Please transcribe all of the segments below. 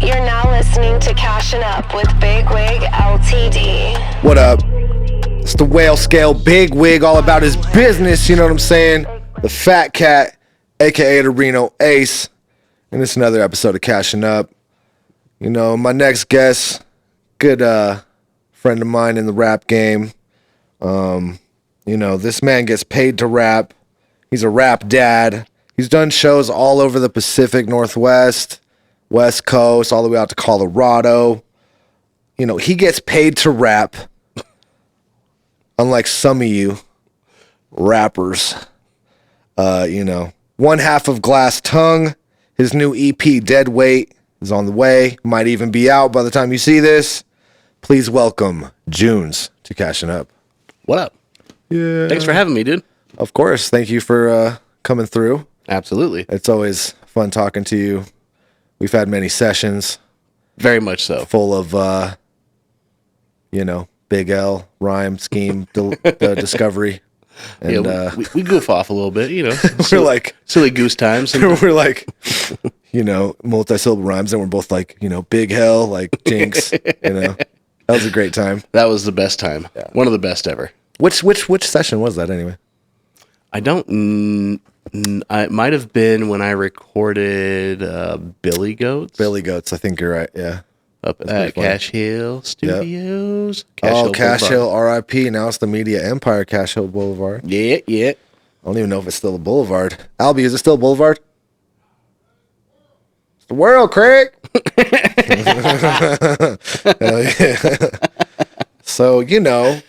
You're now listening to Cashin Up with Big Wig LTD. What up? It's the whale scale Big Wig, all about his business, you know what I'm saying? The Fat Cat, aka the Reno Ace. And it's another episode of Cashin Up. You know, my next guest, good friend of mine in the rap game. You know, this man gets paid to rap. He's a rap dad. He's done shows all over the Pacific Northwest, West Coast, all the way out to Colorado. You know, he gets paid to rap. Unlike some of you rappers. You know, one half of Glass Tongue. His new EP, Dead Weight, is on the way. Might even be out by the time you see this. Please welcome Junes to Cashin Up. What up? Yeah. Thanks for having me, dude. Of course. Thank you for coming through. Absolutely. It's always fun talking to you. We've had many sessions. Very much so. Full of, you know, Big L, rhyme, scheme, the discovery. And, yeah, we goof off a little bit, you know. We're like... Silly goose times. We're like, you know, multi-syllable rhymes, and we're both like, you know, Big Hell, like Jinx, you know. That was a great time. That was the best time. Yeah. One of the best ever. Which session was that anyway? I don't... it might have been when I recorded Billy Goats. Billy Goats, I think you're right, yeah. Up at Cash Hill Studios. Yep. Cash Hill, R.I.P. Now it's the Media Empire, Cash Hill Boulevard. Yeah. I don't even know if it's still a boulevard. Albie, is it still a boulevard? It's the world, Craig. Hell yeah. So, you know,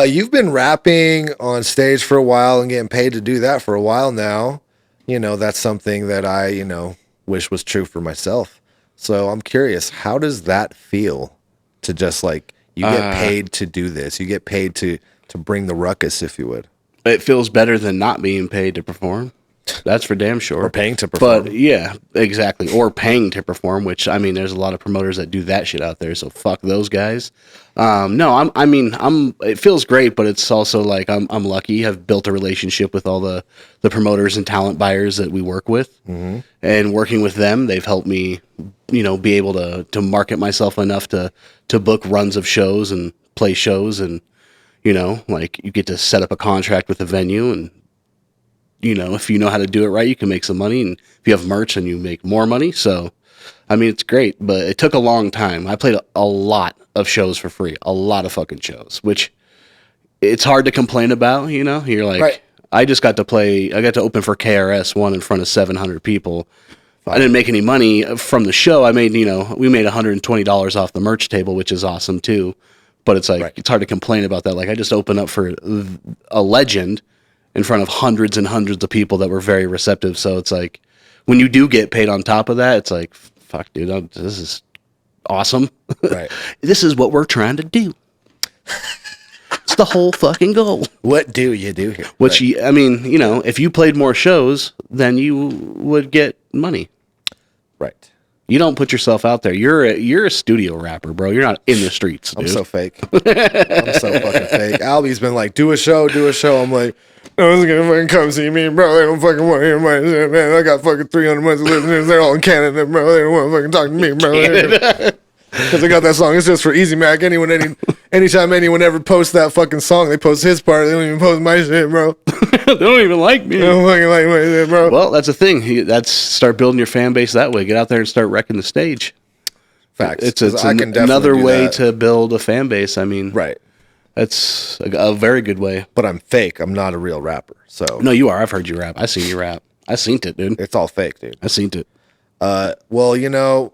you've been rapping on stage for a while and getting paid to do that for a while now. You know, that's something that I, you know, wish was true for myself. So I'm curious, how does that feel to just like, you get paid to do this? You get paid to bring the ruckus, if you would. It feels better than not being paid to perform. That's for damn sure. Or paying to perform. But yeah, exactly. Or paying to perform, which, I mean, there's a lot of promoters that do that shit out there, so fuck those guys. No, it feels great, but it's also like I'm lucky. I've built a relationship with all the promoters and talent buyers that we work with. Mm-hmm. And working with them, they've helped me, you know, be able to market myself enough to book runs of shows and play shows. And, you know, like you get to set up a contract with a venue, and you know, if you know how to do it right, you can make some money. And if you have merch, then you make more money. So, I mean, it's great, but it took a long time. I played a lot of shows for free, a lot of fucking shows, which it's hard to complain about, you know? You're like, right. I got to open for KRS-One in front of 700 people. Fine. I didn't make any money from the show. I made, you know, we made $120 off the merch table, which is awesome too. But it's like, right. It's hard to complain about that. Like, I just opened up for a legend in front of hundreds and hundreds of people that were very receptive. So it's like, when you do get paid on top of that, it's like, fuck, dude, this is awesome. Right. This is what we're trying to do. It's the whole fucking goal. What do you do here? Which, right. I mean, you know, if you played more shows, then you would get money. Right. You don't put yourself out there. You're a studio rapper, bro. You're not in the streets, dude. I'm so fake. I'm so fucking fake. Albie's been like, do a show. I'm like, no one's gonna fucking come see me, bro. They don't fucking want to hear my shit, man. I got fucking 300 months of listeners. They're all in Canada, bro. They don't want to fucking talk to me, bro. Because I got that song. It's just for Easy Mac. Anytime anyone ever posts that fucking song, they post his part. They don't even post my shit, bro. They don't even like me. They don't fucking like my shit, bro. Well, that's the thing. That's start building your fan base that way. Get out there and start wrecking the stage. Facts. It's another way to build a fan base. I mean, right. That's a very good way. But I'm fake. I'm not a real rapper. So no, you are. I've heard you rap. I seen you rap. I seen it, dude. It's all fake, dude. I seen it. Well, you know,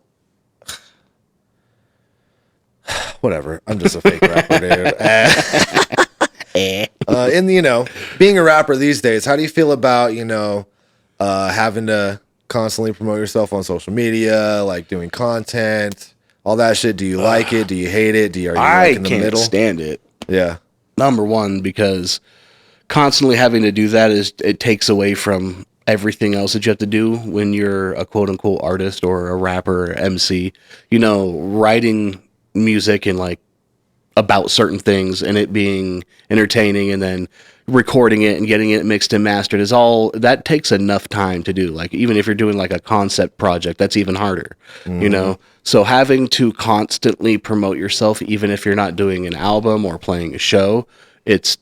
whatever. I'm just a fake rapper, dude. And you know, being a rapper these days, how do you feel about, you know, having to constantly promote yourself on social media, like doing content, all that shit? Do you like it? Do you hate it? Are you like in the middle? I can't stand it. Yeah. Number one, because constantly having to do that it takes away from everything else that you have to do when you're a quote unquote artist or a rapper or MC. You know, writing music and like about certain things and it being entertaining, and then recording it and getting it mixed and mastered is all that takes enough time to do. Like even if you're doing like a concept project, that's even harder, you know? So having to constantly promote yourself, even if you're not doing an album or playing a show, it's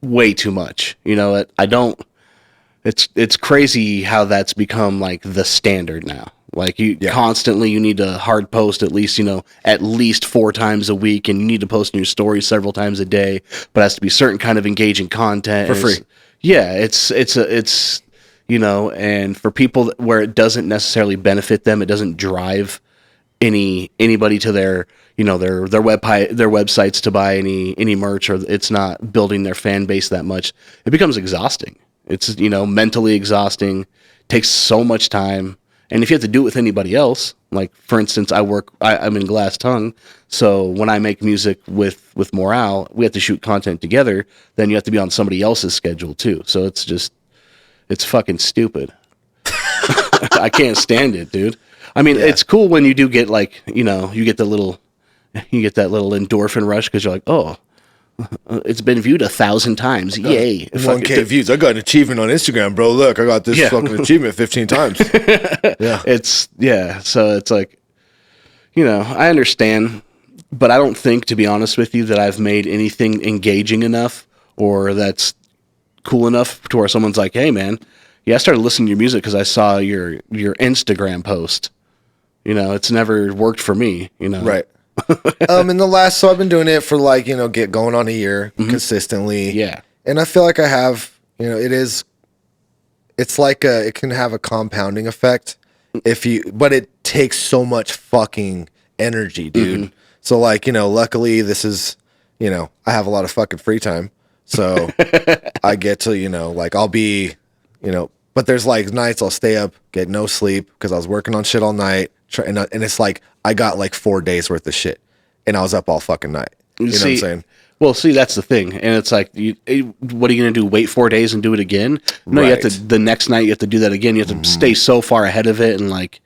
way too much. You know, it's crazy how that's become like the standard now. Like constantly you need to hard post at least, you know, at least 4 times a week, and you need to post in your stories several times a day, but it has to be certain kind of engaging content For free. It's you know, and for people where it doesn't necessarily benefit them, it doesn't drive anybody to their, you know, their websites to buy any merch, or it's not building their fan base that much, it becomes exhausting. It's, you know, mentally exhausting, takes so much time. And if you have to do it with anybody else, like for instance, I'm in Glass Tongue, so when I make music with Morale, we have to shoot content together. Then you have to be on somebody else's schedule too. So it's fucking stupid. I can't stand it, dude. I mean, it's cool when you do get like, you know, you get that little endorphin rush because you're like, oh, it's been viewed 1,000 times. Yay. 1K views. I got an achievement on Instagram, bro. Look, I got this fucking achievement 15 times. So it's like, you know, I understand, but I don't think, to be honest with you, that I've made anything engaging enough or that's cool enough to where someone's like, hey, man, I started listening to your music because I saw your Instagram post. You know, it's never worked for me, you know. Right. So I've been doing it for like, you know, going on a year consistently. Yeah. And I feel like I have, you know, it's like it can have a compounding effect but it takes so much fucking energy, dude. So like, you know, luckily this is, you know, I have a lot of fucking free time. So I get to, you know, like I'll be, you know, but there's like nights I'll stay up, get no sleep because I was working on shit all night. And it's like I got like 4 days worth of shit, and I was up all fucking night. You know what I'm saying? Well, see, that's the thing, and it's like, what are you gonna do? Wait 4 days and do it again? No, you have to. The next night you have to do that again. You have to stay so far ahead of it, and like,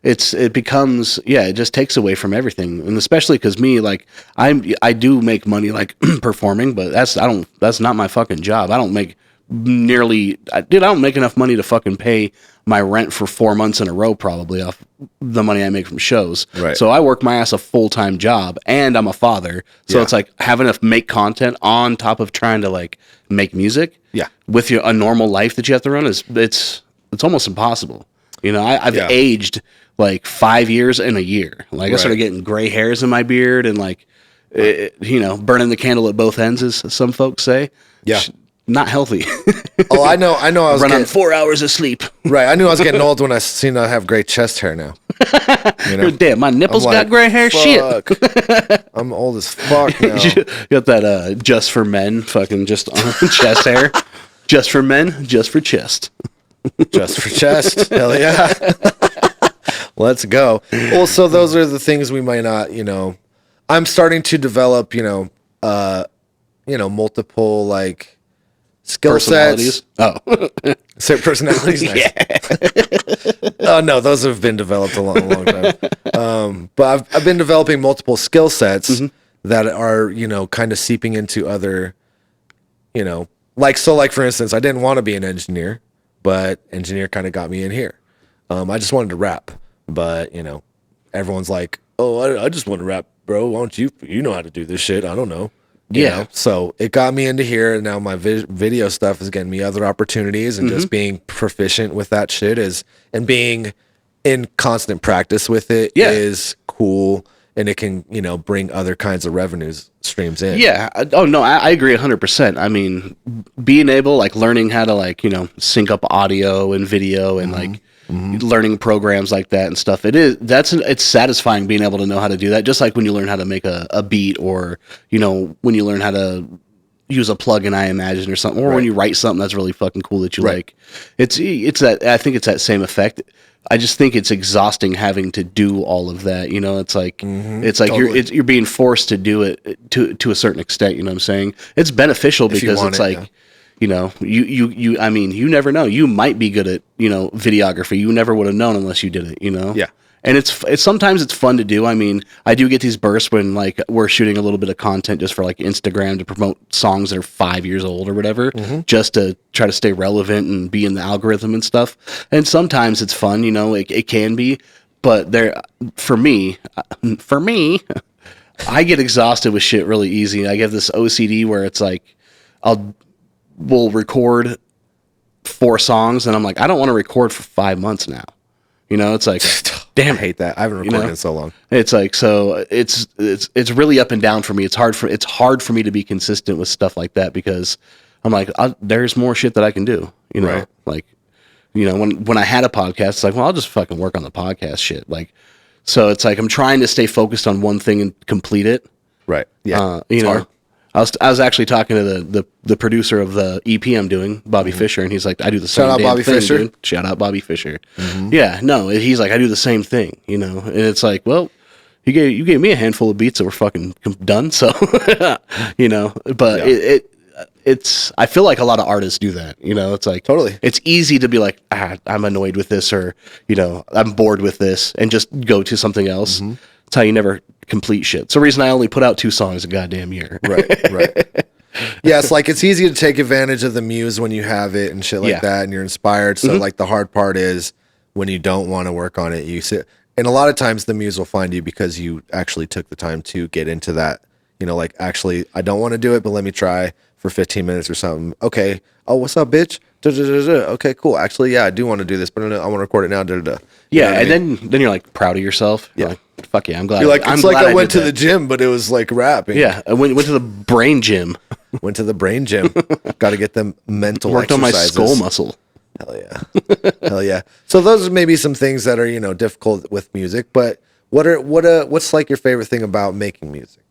it becomes it just takes away from everything, and especially because me, like, I do make money like performing, but that's not my fucking job. I don't make I don't make enough money to fucking pay my rent for 4 months in a row, probably off the money I make from shows. Right. So I work my ass a full-time job, and I'm a father. So it's like having to make content on top of trying to like make music. Yeah. With a normal life that you have to run it's almost impossible. You know, I've aged like 5 years in a year. Like I started getting gray hairs in my beard and like, you know, burning the candle at both ends, as some folks say. Yeah. Not healthy. Oh, I know. I was on 4 hours of sleep. Right. I knew I was getting old when I seen I have gray chest hair now. You know? Damn, my nipples got gray hair. Fuck. Shit. I'm old as fuck now. You got that just for men fucking just on chest hair. Just for men, just for chest. Just for chest. Hell yeah. Let's go. Well, so those are the things we might not, you know. I'm starting to develop, you know, multiple like skill sets. Certain personalities. Nice. Yeah. Oh no, those have been developed a long time. But I've been developing multiple skill sets that are, you know, kind of seeping into other, you know, like for instance, I didn't want to be an engineer, but engineer kind of got me in here. I just wanted to rap, but you know, everyone's like, oh, I just want to rap, bro. Why don't you know how to do this shit? I don't know. You know? So it got me into here, and now my video stuff is getting me other opportunities, and just being proficient with that shit and being in constant practice with it is cool, and it can, you know, bring other kinds of revenues streams in. Yeah. Oh no, I agree 100%. I mean, being able, like, learning how to, like, you know, sync up audio and video and like learning programs like that and stuff. It's satisfying being able to know how to do that. Just like when you learn how to make a beat, or, you know, when you learn how to use a plugin, I imagine, or something, or when you write something that's really fucking cool that you like. It's that, I think it's that same effect. I just think it's exhausting having to do all of that. You know, it's like, it's like you're being forced to do it to a certain extent. You know what I'm saying? It's beneficial because it's like, you know, I mean, you never know. You might be good at, you know, videography. You never would have known unless you did it, you know? Yeah. And it's sometimes it's fun to do. I mean, I do get these bursts when like we're shooting a little bit of content just for like Instagram to promote songs that are 5 years old or whatever, just to try to stay relevant and be in the algorithm and stuff. And sometimes it's fun, you know, it can be, but for me, I get exhausted with shit really easy. I get this OCD where it's like we'll record 4 songs and I'm like, I don't want to record for 5 months now. You know, it's like, damn, I hate that. I haven't recorded in so long. It's like, so it's really up and down for me. It's hard for me to be consistent with stuff like that because I'm like, there's more shit that I can do. You know, Right. like, you know, when I had a podcast, it's like, well, I'll just fucking work on the podcast shit. Like, so it's like I'm trying to stay focused on one thing and complete it. Right. Yeah. You It's know. hard. I was actually talking to the producer of the EP I'm doing, Bobby Fisher, and he's like, I do the same Shout out damn Bobby thing, Fisher. dude. Shout out Bobby Fisher. Yeah, no, he's like, I do the same thing, you know, and it's like, well, you gave me a handful of beats that were fucking done, so you know, but it's I feel like a lot of artists do that, you know. It's like Totally. it's easy to be like, I'm annoyed with this, or you know, I'm bored with this, and just go to something else. That's how you never complete shit. It's the reason I only put out 2 songs a goddamn year. Right. Yeah, it's like it's easy to take advantage of the muse when you have it and shit like that, and you're inspired. So like the hard part is when you don't want to work on it, you sit. And a lot of times the muse will find you because you actually took the time to get into that. You know, like actually, I don't want to do it, but let me try for 15 minutes or something. Okay. Oh, what's up, bitch? Okay, cool. Actually, yeah, I do want to do this, but I want to record it now. Yeah, and then you're like proud of yourself. You're like, fuck yeah, I'm glad. You're like, I'm it's like glad I went did to the gym, but it was like rapping. Yeah, I went to the brain gym. Went to the brain gym. Got to get them mental Worked on my exercises. skull muscle. Hell yeah. Hell yeah. So those are maybe some things that are, you know, difficult with music, but what's like your favorite thing about making music?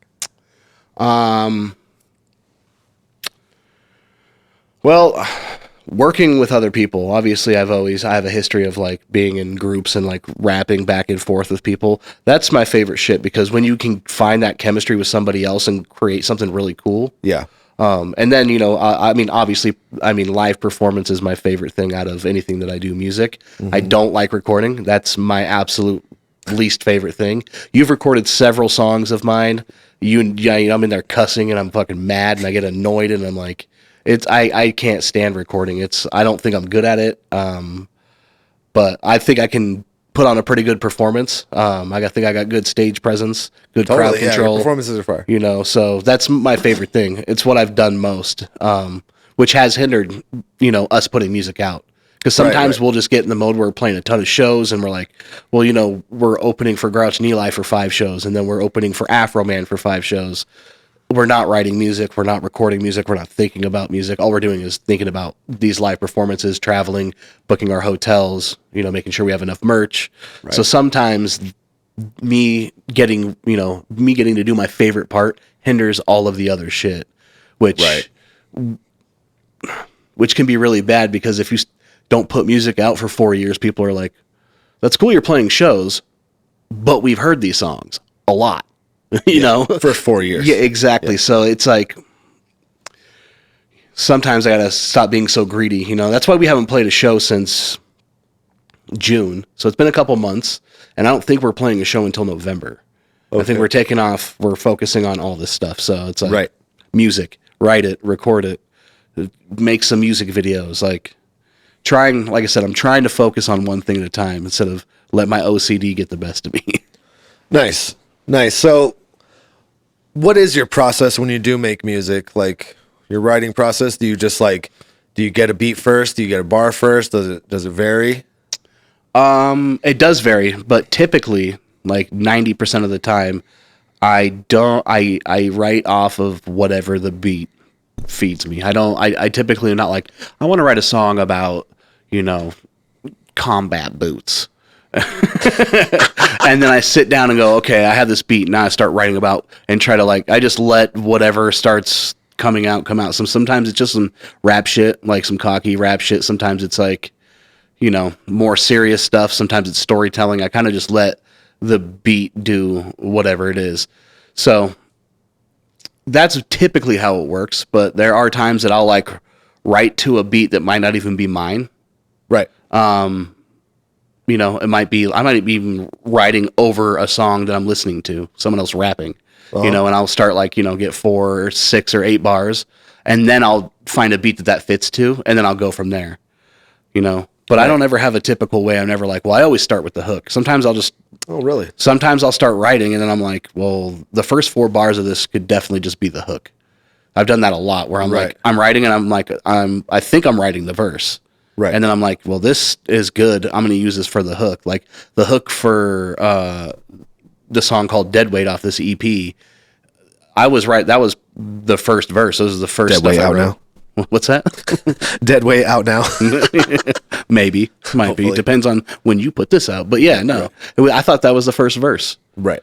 Well, working with other people, obviously I have a history of like being in groups and like rapping back and forth with people. That's my favorite shit because when you can find that chemistry with somebody else and create something really cool. Yeah. And then, you know, I mean, obviously, live performance is my favorite thing out of anything that I do music. I don't like recording. That's my absolute least favorite thing. You've recorded several songs of mine. I'm in there cussing and I'm fucking mad and I get annoyed and I'm like, I can't stand recording. I don't think I'm good at it. But I think I can put on a pretty good performance. I think I got good stage presence, good crowd control. Your performances are fire. You know, so that's my favorite thing. It's what I've done most, which has hindered, you know, us putting music out. Because sometimes we'll just get in the mode where we're playing a ton of shows and we're like, well, you know, we're opening for Grouch and Eli for 5 shows and then we're opening for Afro Man for 5 shows. We're not writing music. We're not recording music. We're not thinking about music. All we're doing is thinking about these live performances, traveling, booking our hotels, you know, making sure we have enough merch. Right. So sometimes me getting to do my favorite part hinders all of the other shit, which can be really bad because if you don't put music out for 4 years, people are like, that's cool you're playing shows, but we've heard these songs a lot. you know, for 4 years. Yeah, exactly. Yeah. So it's like sometimes I gotta stop being so greedy. You know, that's why we haven't played a show since June. So it's been a couple months, and I don't think we're playing a show until November. Okay. I think we're taking off. We're focusing on all this stuff. So it's like music, write it, record it, make some music videos. Like I said, I'm trying to focus on one thing at a time instead of let my OCD get the best of me. Nice. So what is your process when you do make music? Like your writing process? Do you get a beat first? Do you get a bar first? Does it vary? It does vary, but typically like 90% of the time I write off of whatever the beat feeds me. I typically am not like, I want to write a song about, you know, combat boots. And then I sit down and go, okay, I have this beat. Now I start writing about and try to I just let whatever starts come out. Sometimes it's just some rap shit, like some cocky rap shit. Sometimes it's like, you know, more serious stuff. Sometimes it's storytelling. I kind of just let the beat do whatever it is. So that's typically how it works. But there are times that I'll write to a beat that might not even be mine. Right. it might be, I might be even writing over a song that I'm listening to, someone else rapping, and I'll start like, get 4 or 6 or 8 bars, and then I'll find a beat that fits to, and then I'll go from there, But I don't ever have a typical way. I'm never like, well, I always start with the hook. Sometimes I'll just... Oh, really? Sometimes I'll start writing, and then I'm like, well, the first 4 bars of this could definitely just be the hook. I've done that a lot, where I'm like, I'm writing, and I'm like, I think I'm writing the verse. Right. And then I'm like, well, this is good. I'm going to use this for the hook. Like, the hook for the song called Dead Weight off this EP, I was right. That was the first verse. This is the first Dead stuff Weight I out wrote. now? What's that? Dead Weight out now. Maybe. Might be. Depends on when you put this out. But yeah, no. I thought that was the first verse. Right.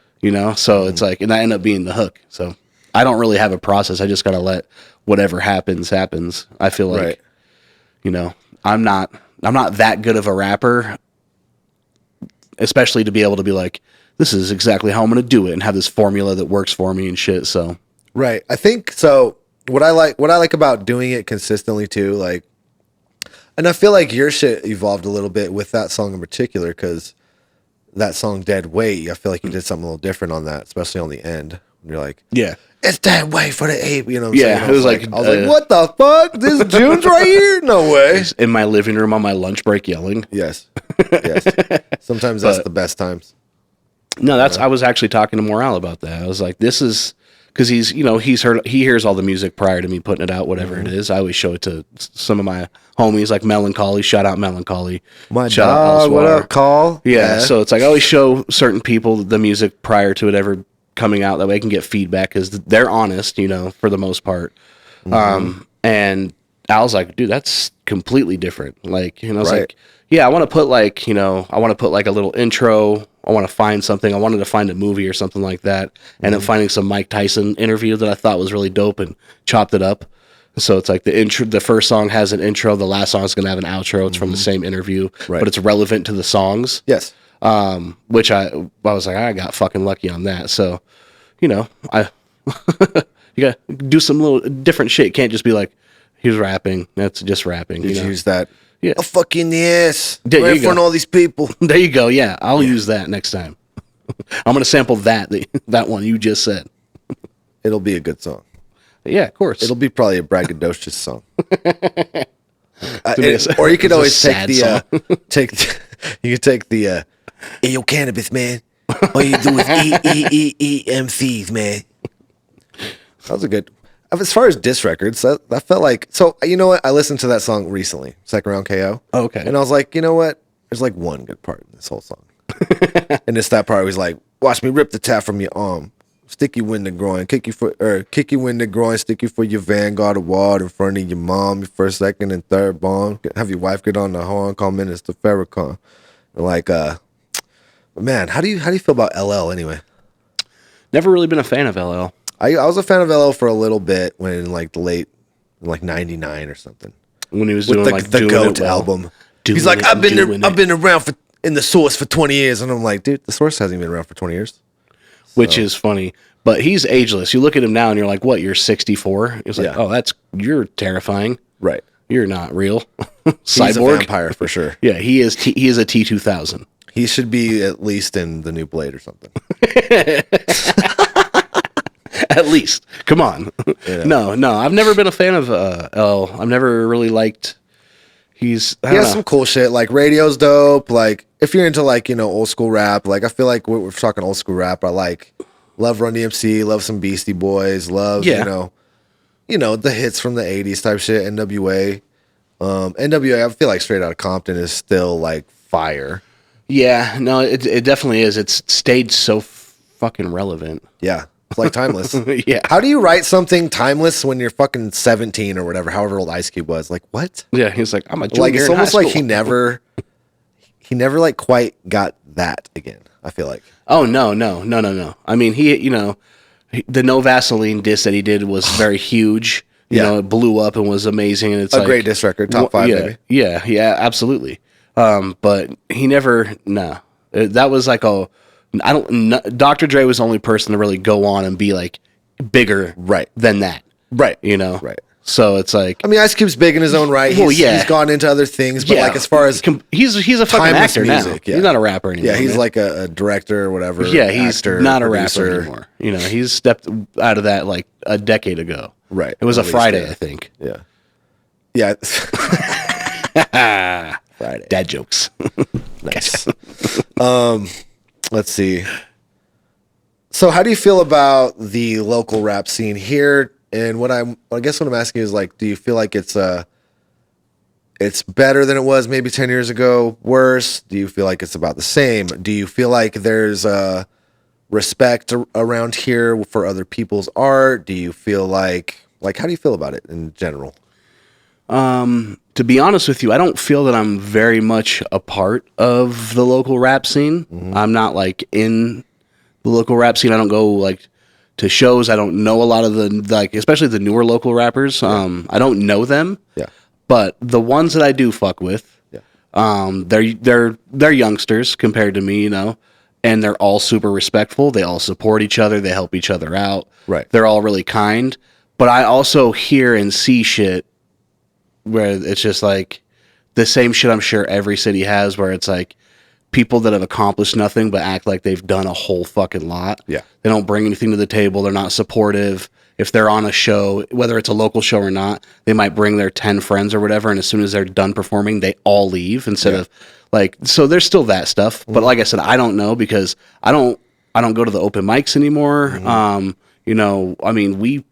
So it's like, and that ended up being the hook. So I don't really have a process. I just got to let whatever happens. I feel like, I'm not that good of a rapper, especially to be able to be like, this is exactly how I'm going to do it and have this formula that works for me and shit. So, right. I think so. What I like about doing it consistently too, like, and I feel like your shit evolved a little bit with that song in particular, because that song Dead Weight, I feel like you did something a little different on that, especially on the end. You're like, yeah, it's dead weight for the ape. You know what I'm saying? It was like, I was like, what the fuck? This June's right here? No way. In my living room on my lunch break yelling. Yes. Sometimes that's the best times. No, I was actually talking to Morale about that. I was like, this is, because he hears all the music prior to me putting it out, whatever it is. I always show it to some of my homies, like Melancholy. Shout out Melancholy. My shout dog, what up, Call? Yeah, so it's like I always show certain people the music prior to it ever coming out. That way I can get feedback, because they're honest, for the most part. And Al's like, dude, that's completely different. Like, I was like, yeah, I want to put like, a little intro. I want to find something. I wanted to find a movie or something like that. And then finding some Mike Tyson interview that I thought was really dope and chopped it up. So it's like the first song has an intro. The last song is going to have an outro. It's from the same interview, but it's relevant to the songs. Yes. Which I was like, I got fucking lucky on that. So, I, you got to do some little different shit. Can't just be like, he's rapping. That's just rapping. Did you use that? Yeah. I'll fuck you in the ass. There right you in front go. of all these people. There you go. Yeah. I'll use that next time. I'm going to sample that one you just said. It'll be a good song. Yeah, of course. It'll be probably a braggadocious song. Or or you could always take the you could take the hey, yo, cannabis, man. All you do is MCs, man. That was a good. As far as diss records, that felt like, so you know what? I listened to that song recently, Second Round KO. Oh, okay. And I was like, you know what? There's like one good part in this whole song. And it's that part where he's like, watch me rip the tap from your arm. Stick you in the groin, kick you in the groin, stick you for your Vanguard award in front of your mom, your first, second, and third bomb. Have your wife get on the horn, call Minister Farrakhan. Like, man, how do you feel about LL anyway? Never really been a fan of LL. I was a fan of LL for a little bit when in like the late, like 99 or something. When he was with doing like the Doing GOAT It Well. album. He's like, I've been around in the Source for 20 years, and I'm like, dude, the Source hasn't been around for 20 years. Which is funny, but he's ageless. You look at him now, and you're like, what? You're 64. It's like, oh, you're terrifying. Right. You're not real. Cyborg. He's a vampire for sure. Yeah, he is. He is a T-2000. He should be at least in the new Blade or something. At least. Come on. Yeah. No. I've never been a fan of L. I've never really liked. He has some cool shit. Like Radio's dope. Like if you're into like, old school rap, like I feel like we're talking old school rap. I love Run DMC, love some Beastie Boys, love, the hits from the 80s type shit, NWA. NWA, I feel like Straight Outta Compton is still like fire. Yeah, no, it definitely is. It's stayed so fucking relevant. Yeah. It's like timeless. Yeah. How do you write something timeless when you're fucking 17 or whatever, however old Ice Cube was? Like, what? Yeah, he's like, I'm a junior like it's in almost high like school. he never like quite got that again, I feel like. Oh, no. I mean, the No Vaseline diss that he did was very huge. You know, it blew up and was amazing. And it's a great diss record, top 5 maybe. Yeah, absolutely. But he never, that was like Dr. Dre was the only person to really go on and be like bigger than that. Right. Right. So it's like, I mean, Ice Cube's big in his own right. He's gone into other things, but like as far as he's a fucking actor music, now. He's not a rapper anymore. Yeah, he's like a director or whatever. Yeah, he's actor, not a producer. rapper anymore. You know, he's stepped out of that like a decade ago. Right. It was a At least, Friday, I think. Yeah. Yeah. Friday. Dad jokes. Nice. Let's see. So how do you feel about the local rap scene here? And I guess what I'm asking is like, do you feel like it's better than it was maybe 10 years ago? Worse? Do you feel like it's about the same? Do you feel like there's respect around here for other people's art? Do you feel like how do you feel about it in general? To be honest with you, I don't feel that I'm very much a part of the local rap scene. Mm-hmm. I'm not like in the local rap scene. I don't go like to shows. I don't know a lot of the like, especially the newer local rappers. I don't know them. Yeah. But the ones that I do fuck with, they're youngsters compared to me, you know, and they're all super respectful. They all support each other. They help each other out. Right. They're all really kind. But I also hear and see shit where it's just like the same shit I'm sure every city has, where it's like people that have accomplished nothing but act like they've done a whole fucking lot. Yeah. They don't bring anything to the table. They're not supportive. If they're on a show, whether it's a local show or not, they might bring their 10 friends or whatever, and as soon as they're done performing, they all leave instead of like, so there's still that stuff. But like I said, I don't know because I don't go to the open mics anymore. You know, I mean,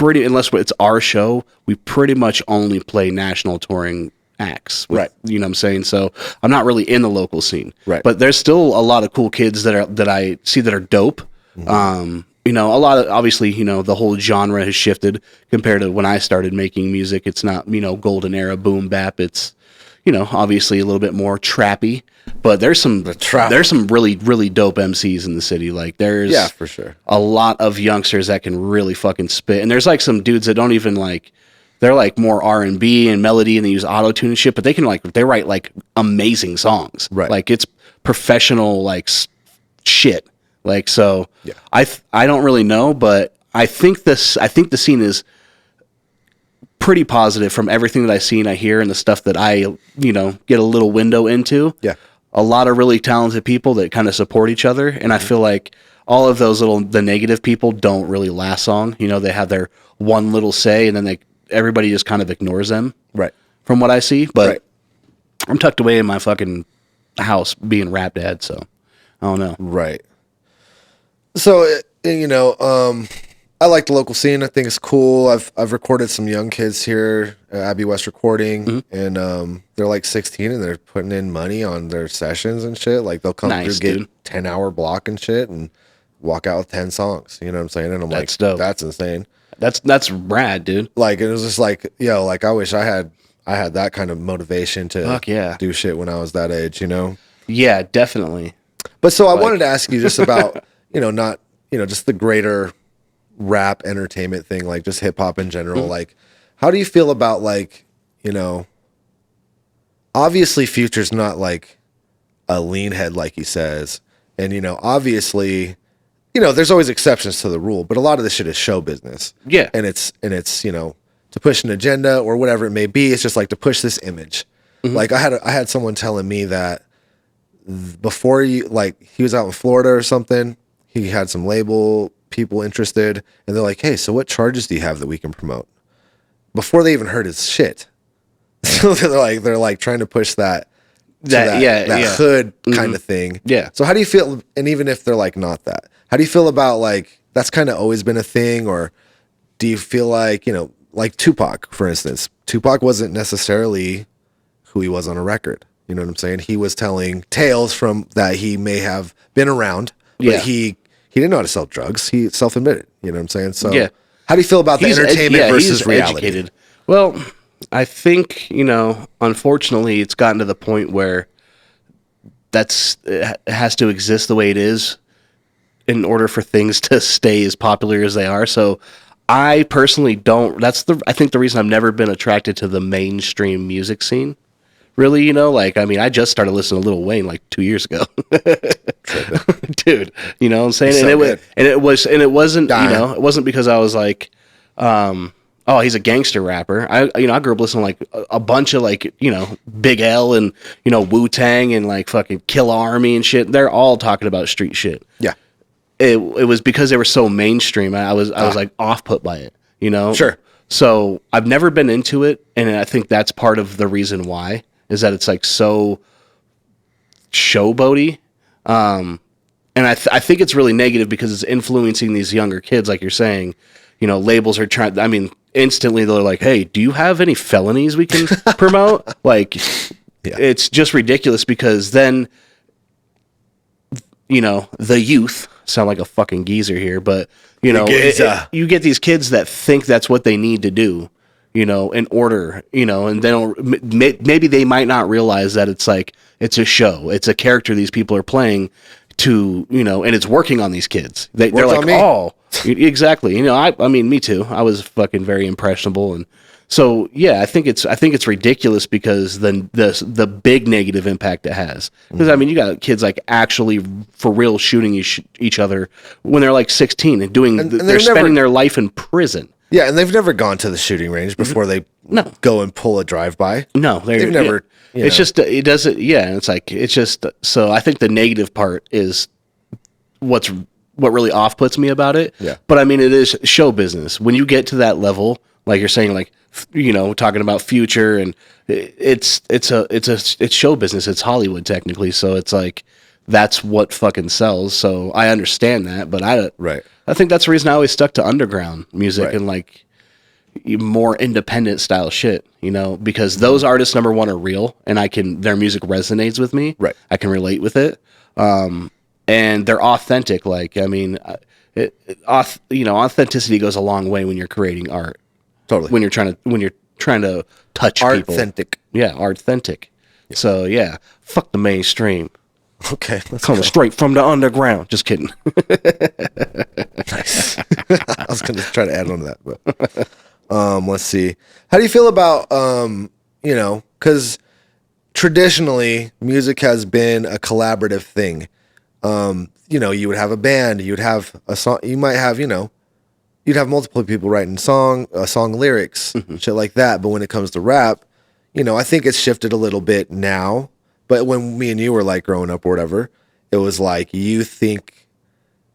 unless it's our show, we pretty much only play national touring acts. Right. You know what I'm saying? So I'm not really in the local scene. Right. But there's still a lot of cool kids that I see that are dope. You know, a lot of, obviously, you know, the whole genre has shifted compared to when I started making music. It's not, you know, golden era boom bap. It's, you know, obviously a little bit more trappy, but there's some really, really dope MCs in the city. Like there's for sure a lot of youngsters that can really fucking spit. And there's like some dudes that don't even like, they're like more R&B and melody and they use auto-tune and shit, but they write like amazing songs. Right. Like it's professional, like shit. Like, so I don't really know, but I think the scene is pretty positive from everything that I see and I hear and the stuff that I, you know, get a little window into. Yeah. A lot of really talented people that kind of support each other. And I feel like all of those the negative people don't really last long. You know, they have their one little say and then everybody just kind of ignores them. Right. From what I see. But I'm tucked away in my fucking house being rap dad. So I don't know. Right. So, you know, I like the local scene. I think it's cool. I've recorded some young kids here at Abbey West Recording, and they're like 16 and they're putting in money on their sessions and shit. Like they'll come through, get 10-hour block and shit, and walk out with 10 songs. You know what I'm saying? And I'm That's like, dope. that's insane. That's rad, dude. Like it was just like, yo, like I wish I had that kind of motivation to do shit when I was that age. You know? Yeah, definitely. But so I wanted to ask you just about, you know, not, you know, just the greater rap entertainment thing, like just hip hop in general. Like, how do you feel about like, you know, obviously Future's not like a lean head, like he says. And, you know, obviously, you know, there's always exceptions to the rule, but a lot of this shit is show business. Yeah. And it's, you know, to push an agenda or whatever it may be. It's just like to push this image. Like I had someone telling me that before he was out in Florida or something, he had some label people interested, and they're like, hey, so what charges do you have that we can promote? Before they even heard his shit. So they're like trying to push that hood kind of thing. Yeah. So how do you feel, and even if they're like not that, how do you feel about like that's kind of always been a thing, or do you feel like, you know, like Tupac, for instance, Tupac wasn't necessarily who he was on a record. You know what I'm saying? He was telling tales from that he may have been around, but he didn't know how to sell drugs. He self-admitted. You know what I'm saying? So how do you feel about the entertainment versus reality? Educated. Well, I think, you know, unfortunately, it's gotten to the point where it has to exist the way it is in order for things to stay as popular as they are. So I personally don't. I think the reason I've never been attracted to the mainstream music scene. Really, you know, like, I mean, I just started listening to Lil Wayne like 2 years ago. Dude, you know what I'm saying? And it wasn't, you know, it wasn't because I was like, Oh, he's a gangster rapper. I grew up listening to like a bunch of like, Big L and, Wu-Tang and like fucking Kill Army and shit. They're all talking about street shit. Yeah. It was because they were so mainstream. I was like off put by it, Sure. So I've never been into it, and I think that's part of the reason why is that it's like so showboaty. And I think it's really negative because it's influencing these younger kids, like you're saying. Labels are trying. I mean, instantly they're like, "Hey, do you have any felonies we can promote?" Like, It's just ridiculous because then, the youth sound like a fucking geezer here, but you get these kids that think that's what they need to do, in order, and they don't. Maybe they might not realize that it's like it's a show, it's a character these people are playing. To and it's working on these kids. They're like, oh, exactly. I mean, me too. I was fucking very impressionable, and so I think it's ridiculous because the big negative impact it has. Because I mean, you got kids like actually for real shooting each other when they're like 16 and doing. They're spending their life in prison. Yeah, and they've never gone to the shooting range before they go and pull a drive-by. No, they've never. It's just it doesn't. Yeah, it's like it's just. So I think the negative part is what really off-puts me about it. Yeah. But I mean, it is show business. When you get to that level, like you're saying, like talking about Future, and it's show business. It's Hollywood technically, so it's like that's what fucking sells. So I understand that, but I think that's the reason I always stuck to underground music and like more independent style shit, because those artists, number one, are real and their music resonates with me. Right. I can relate with it. And they're authentic. Like, I mean, authenticity goes a long way when you're creating art. Totally. When you're trying to touch people. Authentic. Yeah. Authentic. Yeah. So fuck the mainstream. Okay. Let's Coming straight from the underground. Just kidding. Nice. I was going to try to add on to that, but let's see. How do you feel about, because traditionally music has been a collaborative thing. You would have a band, you'd have a song, you might have, you'd have multiple people writing song lyrics, shit like that. But when it comes to rap, I think it's shifted a little bit now. But when me and you were like growing up or whatever, it was like, it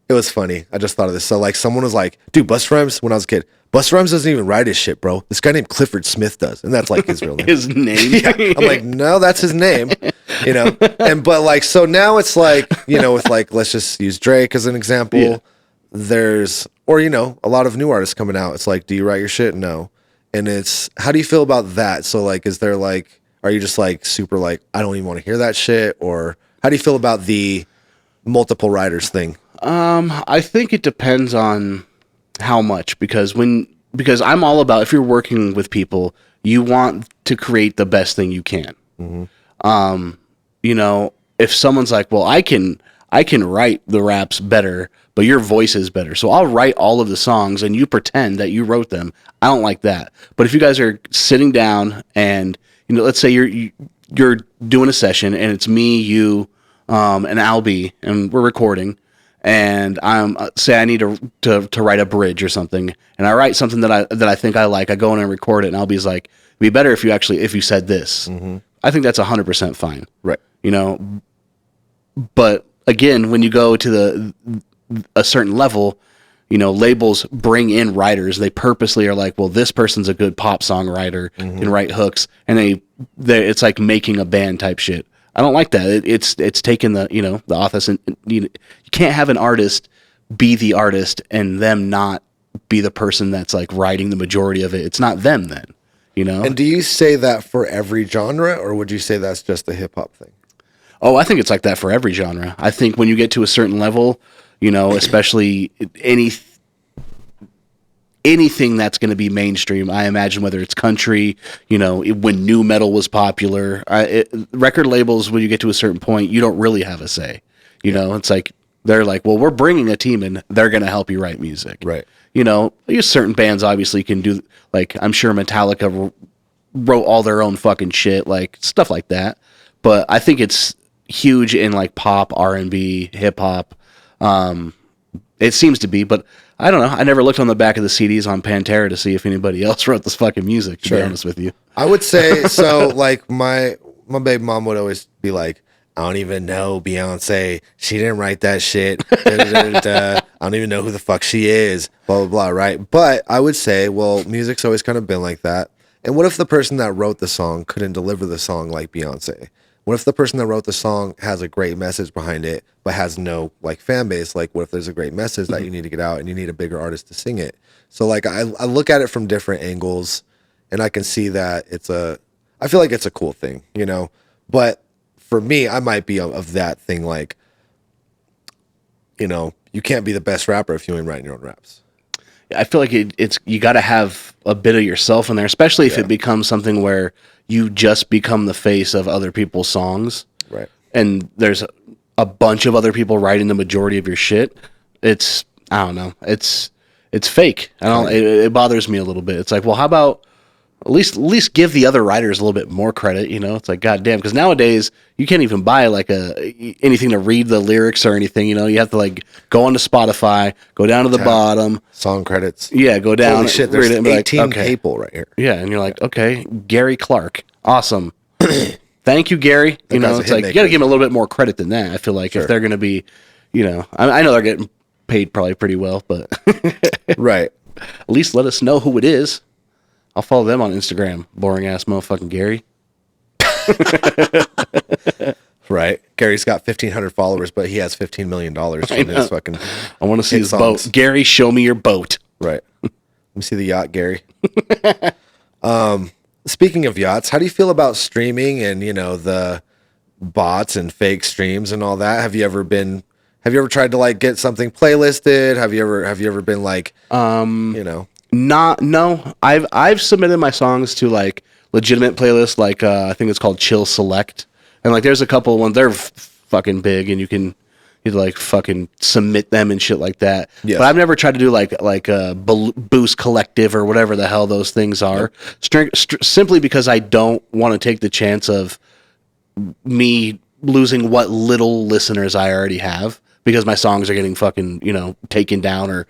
was funny. I just thought of this. So like someone was like, dude, Busta Rhymes, when I was a kid, Busta Rhymes doesn't even write his shit, bro. This guy named Clifford Smith does. And that's like his real name. His name? Yeah. I'm like, no, that's his name. But like, so now it's like, with like, let's just use Drake as an example. Yeah. There's, or, a lot of new artists coming out. It's like, do you write your shit? No. And it's, how do you feel about that? So like, is there like, are you just like super like, I don't even want to hear that shit? Or how do you feel about the multiple writers thing? I think it depends on how much, because I'm all about, if you're working with people, you want to create the best thing you can. Mm-hmm. If someone's like, well, I can write the raps better, but your voice is better, so I'll write all of the songs and you pretend that you wrote them. I don't like that. But if you guys are sitting down and, let's say you're doing a session and it's me, you, and Albie, and we're recording, and I'm say I need to write a bridge or something, and I write something that I think I like. I go in and record it, and Albie's like, "It'd be better if you said this." Mm-hmm. I think that's 100% fine, right? But again, when you go to a certain level, labels bring in writers. They purposely are like, well, this person's a good pop songwriter, can write hooks, and it's like making a band type shit. I don't like that. It's taking the office, and you can't have an artist be the artist and them not be the person that's like writing the majority of it. It's not them then, And do you say that for every genre, or would you say that's just a hip hop thing? Oh, I think it's like that for every genre. I think when you get to a certain level, especially anything that's going to be mainstream, I imagine, whether it's country, when new metal was popular, record labels, when you get to a certain point, you don't really have a say. It's like, they're like, well, we're bringing a team and they're going to help you write music. Right. Certain bands obviously can do, like, I'm sure Metallica wrote all their own fucking shit, like stuff like that. But I think it's huge in like pop, R&B, hip hop, It seems to be, but I don't know. I never looked on the back of the CDs on Pantera to see if anybody else wrote this fucking music, to be honest with you. I would say, so like my baby mom would always be like, I don't even know Beyonce. She didn't write that shit. Da, da, da, da. I don't even know who the fuck she is. Blah, blah, blah, right? But I would say, well, music's always kind of been like that. And what if the person that wrote the song couldn't deliver the song like Beyonce? What if the person that wrote the song has a great message behind it, but has no like fan base? Like, what if there's a great message that you need to get out and you need a bigger artist to sing it? So like, I look at it from different angles, and I can see that I feel like it's a cool thing, you know? But for me, I might be of that thing, like, you know, you can't be the best rapper if you ain't writing your own raps. I feel like it's you got to have a bit of yourself in there, especially if it becomes something where you just become the face of other people's songs. Right. And there's a bunch of other people writing the majority of your shit. I don't know. It's fake. It bothers me a little bit. It's like, well, how about at least give the other writers a little bit more credit, you know? It's like, goddamn, because nowadays you can't even buy like anything to read the lyrics or anything, you know? You have to like go onto Spotify, go down to the bottom. Song credits. Yeah, go down. Holy shit, there's 18 okay. people right here. Yeah, and you're like, okay, Gary Clark. Awesome. Thank you, Gary. You know, it's like, you got to give him a little bit more credit than that. I feel like if they're going to be, you know, I know they're getting paid probably pretty well, but right. At least let us know who it is. I'll follow them on Instagram. Boring ass motherfucking Gary. Right. Gary's got 1,500 followers, but he has $15 million from his fucking. I want to see his boat. Gary, show me your boat. Right. Let me see the yacht, Gary. Speaking of yachts, how do you feel about streaming and, you know, the bots and fake streams and all that? Have you ever tried to like get something playlisted? Have you ever been like, you know? No. I've submitted my songs to like legitimate playlists, like I think it's called Chill Select, and like there's a couple of ones, they're fucking big, and you like fucking submit them and shit like that. Yes. But I've never tried to do like a Boost Collective or whatever the hell those things are. Simply because I don't want to take the chance of me losing what little listeners I already have. Because my songs are getting fucking, you know, taken down, or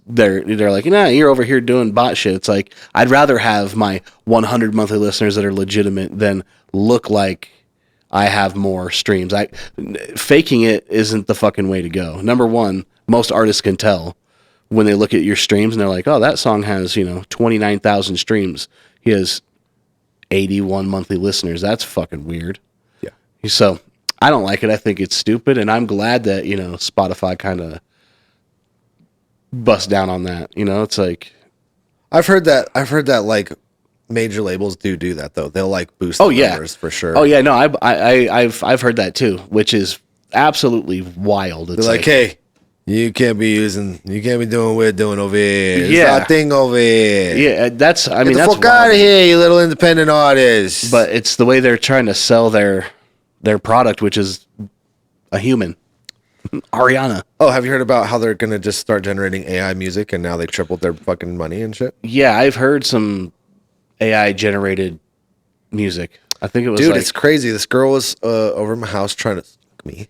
they're like, nah, you're over here doing bot shit. It's like, I'd rather have my 100 monthly listeners that are legitimate than look like I have more streams. Faking it isn't the fucking way to go. Number one, most artists can tell when they look at your streams and they're like, oh, that song has, you know, 29,000 streams. He has 81 monthly listeners. That's fucking weird. Yeah. So I don't like it. I think it's stupid, and I'm glad that, you know, Spotify kind of bust down on that. You know, it's like I've heard that like major labels do that though. They'll like boost the numbers for sure. Oh yeah, no, I've heard that too, which is absolutely wild. It's They're like, hey, you can't be doing what we're doing over here. It's Yeah. our thing over here. Yeah, that's Get the that's fuck out wild. of here, you little independent artists. But it's the way they're trying to sell their product, which is a human. Ariana. Oh, have you heard about how they're gonna just start generating AI music and now they tripled their fucking money and shit? Yeah, I've heard some AI generated music. I think it was Dude, it's crazy. This girl was over at my house trying to fuck me.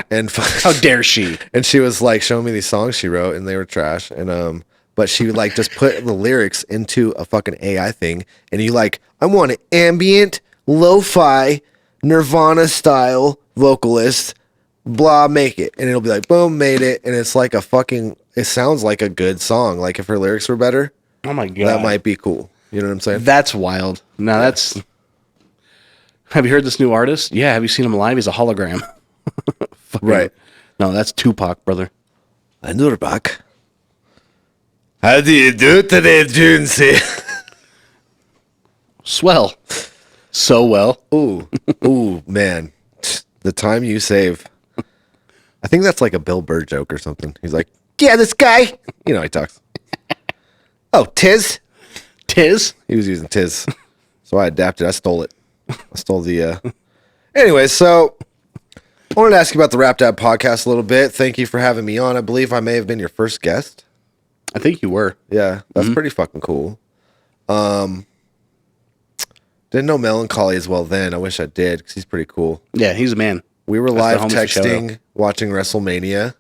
And how dare she? And she was like showing me these songs she wrote and they were trash. And but she would like just put the lyrics into a fucking AI thing and you like, I want an ambient, lo-fi, Nirvana style vocalist, blah, make it. And it'll be like, boom, made it. And it's like it sounds like a good song. Like if her lyrics were better, oh my God, that might be cool. You know what I'm saying? That's wild. Now that's, have you heard this new artist? Yeah. Have you seen him live? He's a hologram. Right. No, that's Tupac, brother. Tupac. How do you do today, Junesy? Swell. So well. Ooh, man. The time you save. I think that's like a Bill Burr joke or something. He's like, yeah, this guy. You know how he talks. Oh, Tiz? Tiz? He was using Tiz. So I adapted. I stole it. I stole the... Anyway, so I wanted to ask you about the Rap Dad podcast a little bit. Thank you for having me on. I believe I may have been your first guest. I think you were. Yeah, that's pretty fucking cool. Didn't know Melancholy as well then. I wish I did because he's pretty cool. Yeah, he's a man. We were That's live the homie for texting, watching WrestleMania.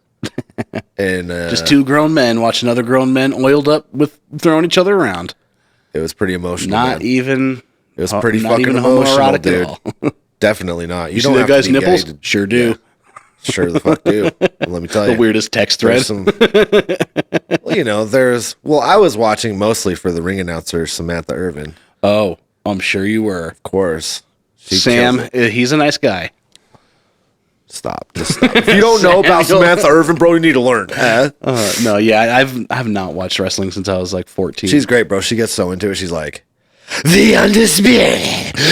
And just two grown men watching other grown men oiled up with throwing each other around. it was pretty emotional. Not man. even. It was pretty not fucking even emotional, homoerotic dude. at all. Definitely not. You see that guy's nipples? Sure do. Yeah, sure the fuck do. Let me tell The you. weirdest text thread. Well, I was watching mostly for the ring announcer, Samantha Irvin. Oh, I'm sure you were. Of course. She Sam, kills it. he's a nice guy. Stop. Just stop. If you don't know about Samantha Irvin, bro, you need to learn. No, yeah, I've not watched wrestling since I was like 14. She's great, bro. She gets so into it. She's like, the undisputed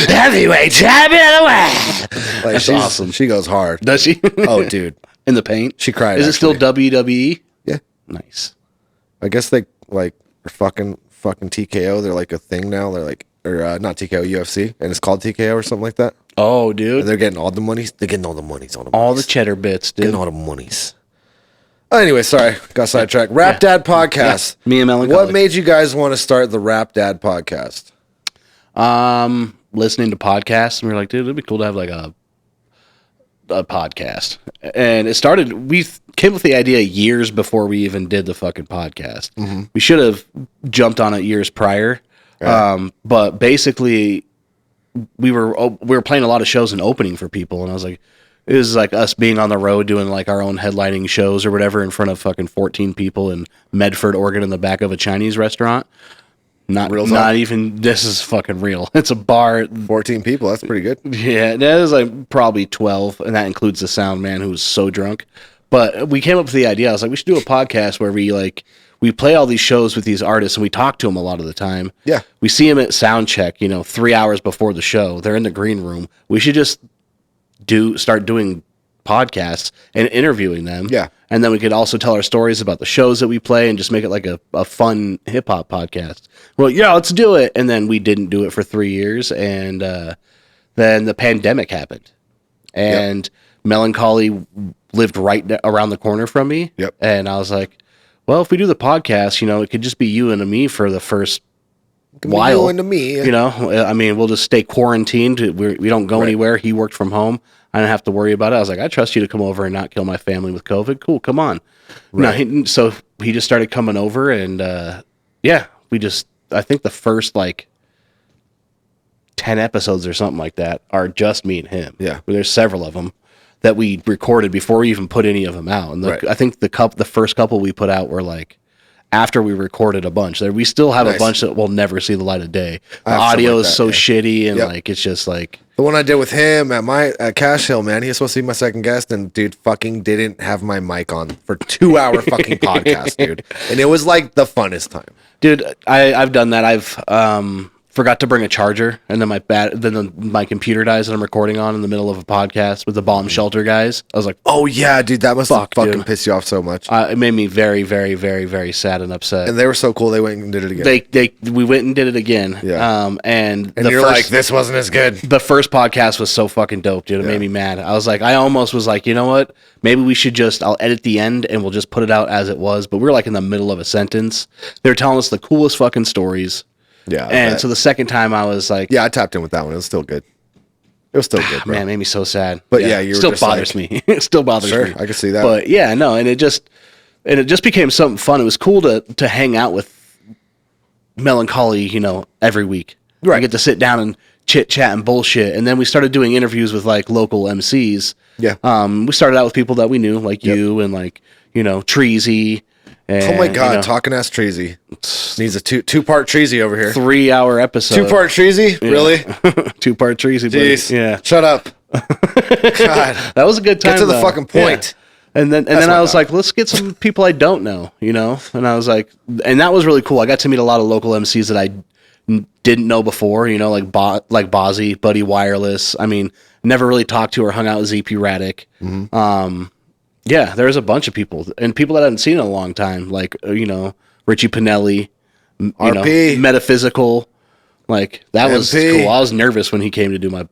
heavyweight champion of the world. Like, That's awesome. She goes hard. Does she? Oh, dude. In the paint? She cried. Is it still actually. WWE? Yeah. Nice. I guess they like are fucking TKO. They're like a thing now. They're like, or not TKO, UFC, and it's called TKO or something like that. Oh, And dude. they're getting all the monies. They're getting all the monies. All the cheddar bits, dude. Getting all the monies. Oh, anyway, sorry, got sidetracked. Rap Dad podcast. Me and Melancholy. What made you guys want to start the Rap Dad podcast? Listening to podcasts, and we were like, dude, it'd be cool to have like a podcast. And it started, we came up with the idea years before we even did the fucking podcast. Mm-hmm. We should have jumped on it years prior. Right. But basically we were playing a lot of shows and opening for people, and I was like, it was like us being on the road doing like our own headlining shows or whatever in front of fucking 14 people in Medford, Oregon, in the back of a Chinese restaurant. Not even, this is fucking real. It's a bar. 14 people. That's pretty good. Yeah, that is like probably 12, and that includes the sound man who was so drunk. But we came up with the idea. I was like, we should do a podcast where we play all these shows with these artists, and we talk to them a lot of the time. Yeah. We see them at sound check, 3 hours before the show. They're in the green room. We should just start doing podcasts and interviewing them. Yeah. And then we could also tell our stories about the shows that we play and just make it like a fun hip hop podcast. Well, yeah, let's do it. And then we didn't do it for 3 years. And then the pandemic happened. And Melancholy lived right around the corner from me. Yep. And I was like, well, if we do the podcast, it could just be you and me for the first while. You and me. I mean, we'll just stay quarantined. We don't go anywhere. He worked from home. I didn't have to worry about it. I was like, I trust you to come over and not kill my family with COVID. Cool, come on. Right. No, so he just started coming over, and I think the first like 10 episodes or something like that are just me and him. Yeah. There's several of them that we recorded before we even put any of them out. And I think the first couple we put out were like after we recorded a bunch. We still have a bunch that will never see the light of day. The audio is so shitty, and like it's just like the one I did with him at Cash Hill, man. He was supposed to be my second guest, and dude fucking didn't have my mic on for 2 hour fucking podcast, dude. And it was like the funnest time. Dude, I've done that. I've forgot to bring a charger, and then my computer dies that I'm recording on in the middle of a podcast with the bomb shelter guys. I was like, oh yeah, dude, that must have fucking dude. pissed you off so much. It made me very, very, very, very sad and upset. And they were so cool. They went and did it again. We went and did it again. Yeah. And you're like, this wasn't as good. The first podcast was so fucking dope, dude. It made me mad. I almost was like, you know what? Maybe we should I'll edit the end and we'll just put it out as it was. But we were like in the middle of a sentence. They were telling us the coolest fucking stories. Yeah. And so the second time I was like, yeah, I tapped in with that one. It was still good. It was still good, bro. Man, it made me so sad. But yeah, you were still just bothers me. It still bothers Sure, me. I can see that. But yeah, no, and it just became something fun. It was cool to hang out with Melancholy, every week. Right. I get to sit down and chit chat and bullshit. And then we started doing interviews with like local MCs. Yeah. We started out with people that we knew, like you and like, Treasy. And, Oh my god, talking ass Treasy needs a two-part Treasy over here. 3 hour episode. 2-part Treasy, really? 2-part Treasy. Jeez, yeah. Shut up. God, that was a good time. get to the fucking point. Yeah. And then I was like, let's get some people I don't know, And I was like, and that was really cool. I got to meet a lot of local MCs that I didn't know before, like Bozzy, Buddy Wireless. I mean, never really talked to or hung out with ZP Radic. Mm-hmm. Yeah, there's a bunch of people and people that I haven't seen in a long time, like Richie Pinelli, RP. Metaphysical. Like that was MP. cool. I was nervous when he came to do my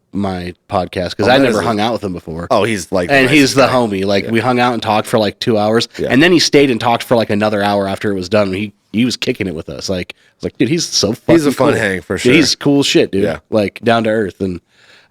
podcast because I never hung out with him before. Oh, he's like, and he's the homie. Like we hung out and talked for like 2 hours, and then he stayed and talked for like another hour after it was done. He was kicking it with us. Like I was like, dude, he's so fucking. He's a fun cool. hang for sure. Dude, he's cool shit, dude. Yeah. Like down to earth, and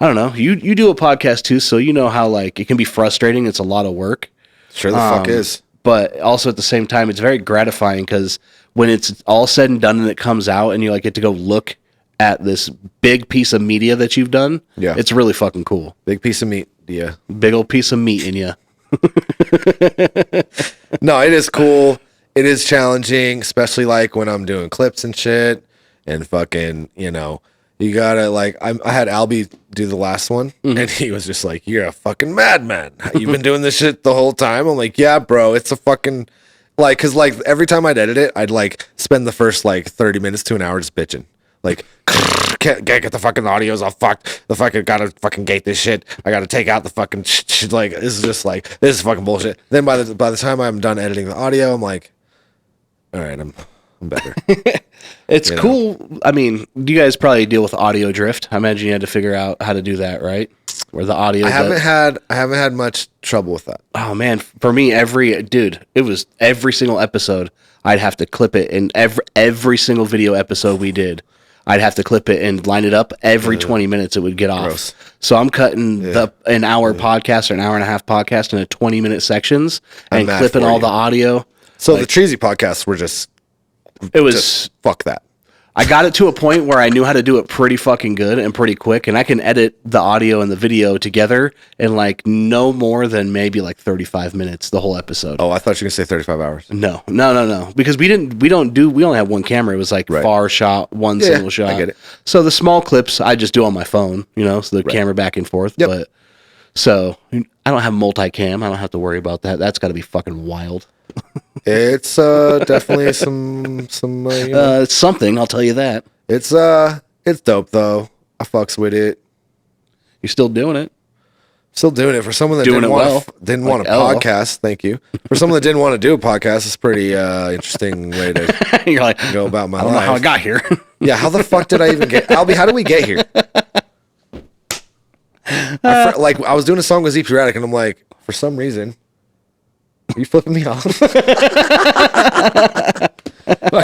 I don't know. You do a podcast too, so you know how like it can be frustrating. It's a lot of work. Sure the fuck is. but also at the same time, it's very gratifying because when it's all said and done and it comes out and you like get to go look at this big piece of media that you've done, it's really fucking cool. Big piece of meat, yeah. Big old piece of meat in you. No, it is cool. It is challenging, especially like when I'm doing clips and shit and fucking, you know, you gotta like, I had Albie do the last one and he was just like, you're a fucking madman. You've been doing this shit the whole time. I'm like, yeah, bro, it's a fucking like, cause like every time I'd edit it, I'd like spend the first like 30 minutes to an hour just bitching. Like, can't get the fucking audio's all fucked. The fucking gotta fucking gate this shit. I gotta take out the fucking shit. Like, this is just like, this is fucking bullshit. Then by the time I'm done editing the audio, I'm like, all right, I'm better. It's cool. I mean, you guys probably deal with audio drift. I imagine you had to figure out how to do that, right? Where the audio. I haven't had much trouble with that. Oh man, for me, it was every single episode. I'd have to clip it, and every single video episode we did, I'd have to clip it and line it up. Every 20 minutes, it would get off. Gross. So I'm cutting an hour podcast or an hour and a half podcast into 20-minute sections and clipping all the audio. So the Treasy podcasts were just fuck that. I got it to a point where I knew how to do it pretty fucking good and pretty quick, and I can edit the audio and the video together in like no more than maybe like 35 minutes, the whole episode. Oh, I thought you were gonna say 35 hours. No. Because we only have one camera. It was like far shot, single shot. I get it. So the small clips I just do on my phone, so the camera back and forth. Yep. But so I don't have multicam. I don't have to worry about that. That's gotta be fucking wild. It's definitely some it's something, I'll tell you that. It's dope though. I fucks with it. You're still doing it. Still doing it for someone that Doing didn't want a podcast. Thank you. For someone that didn't want to do a podcast, it's pretty interesting way to You're like, go about my I don't life. know how I got here. Yeah, how the fuck did I even get Albie, how did we get here? I was doing a song with ZP Radic and I'm like, for some reason, are you flipping me off? Fuck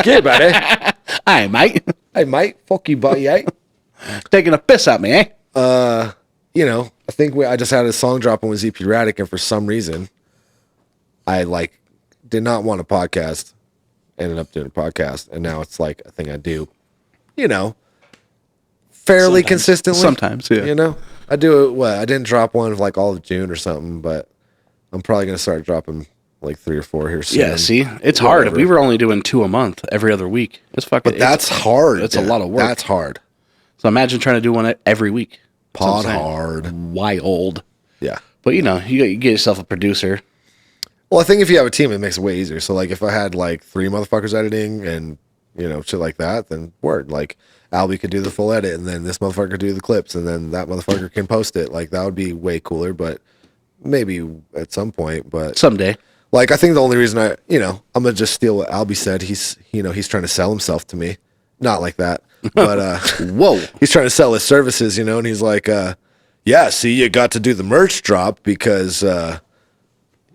yeah, buddy. Hey, mate. Hey, mate. Fuck you, buddy, eh? Taking a piss at me, eh? I think I just had a song dropping with ZP Radic, and for some reason, I did not want a podcast. Ended up doing a podcast, and now it's like a thing I do, fairly consistently. Sometimes, yeah. I do it. I didn't drop one of all of June or something, but I'm probably gonna start dropping 3 or 4 here soon. Yeah, see, it's hard. We were only doing 2 a month every other week. It's fucking. But that's hard. It's a lot of work. That's hard. So imagine trying to do one every week. Pod hard. Wild. Yeah. But you get yourself a producer. Well, I think if you have a team, it makes it way easier. So if I had 3 motherfuckers editing and shit like that, then word. Albie could do the full edit, and then this motherfucker could do the clips, and then that motherfucker can post it. That would be way cooler. But maybe at some point. But someday. I think the only reason I'm gonna just steal what Albie said. He's trying to sell himself to me, not like that, but whoa, he's trying to sell his services, and he's like, yeah, see, you got to do the merch drop because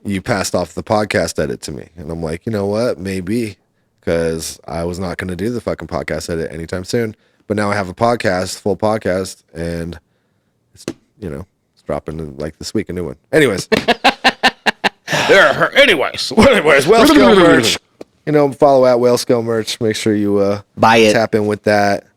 you passed off the podcast edit to me, and I'm like, you know what, maybe because I was not gonna do the fucking podcast edit anytime soon, but now I have a podcast, full podcast, and it's dropping this week a new one. Anyways. Anyways, Whale Scale merch. Follow at Whale Scale merch. Make sure you buy it. Tap in with that.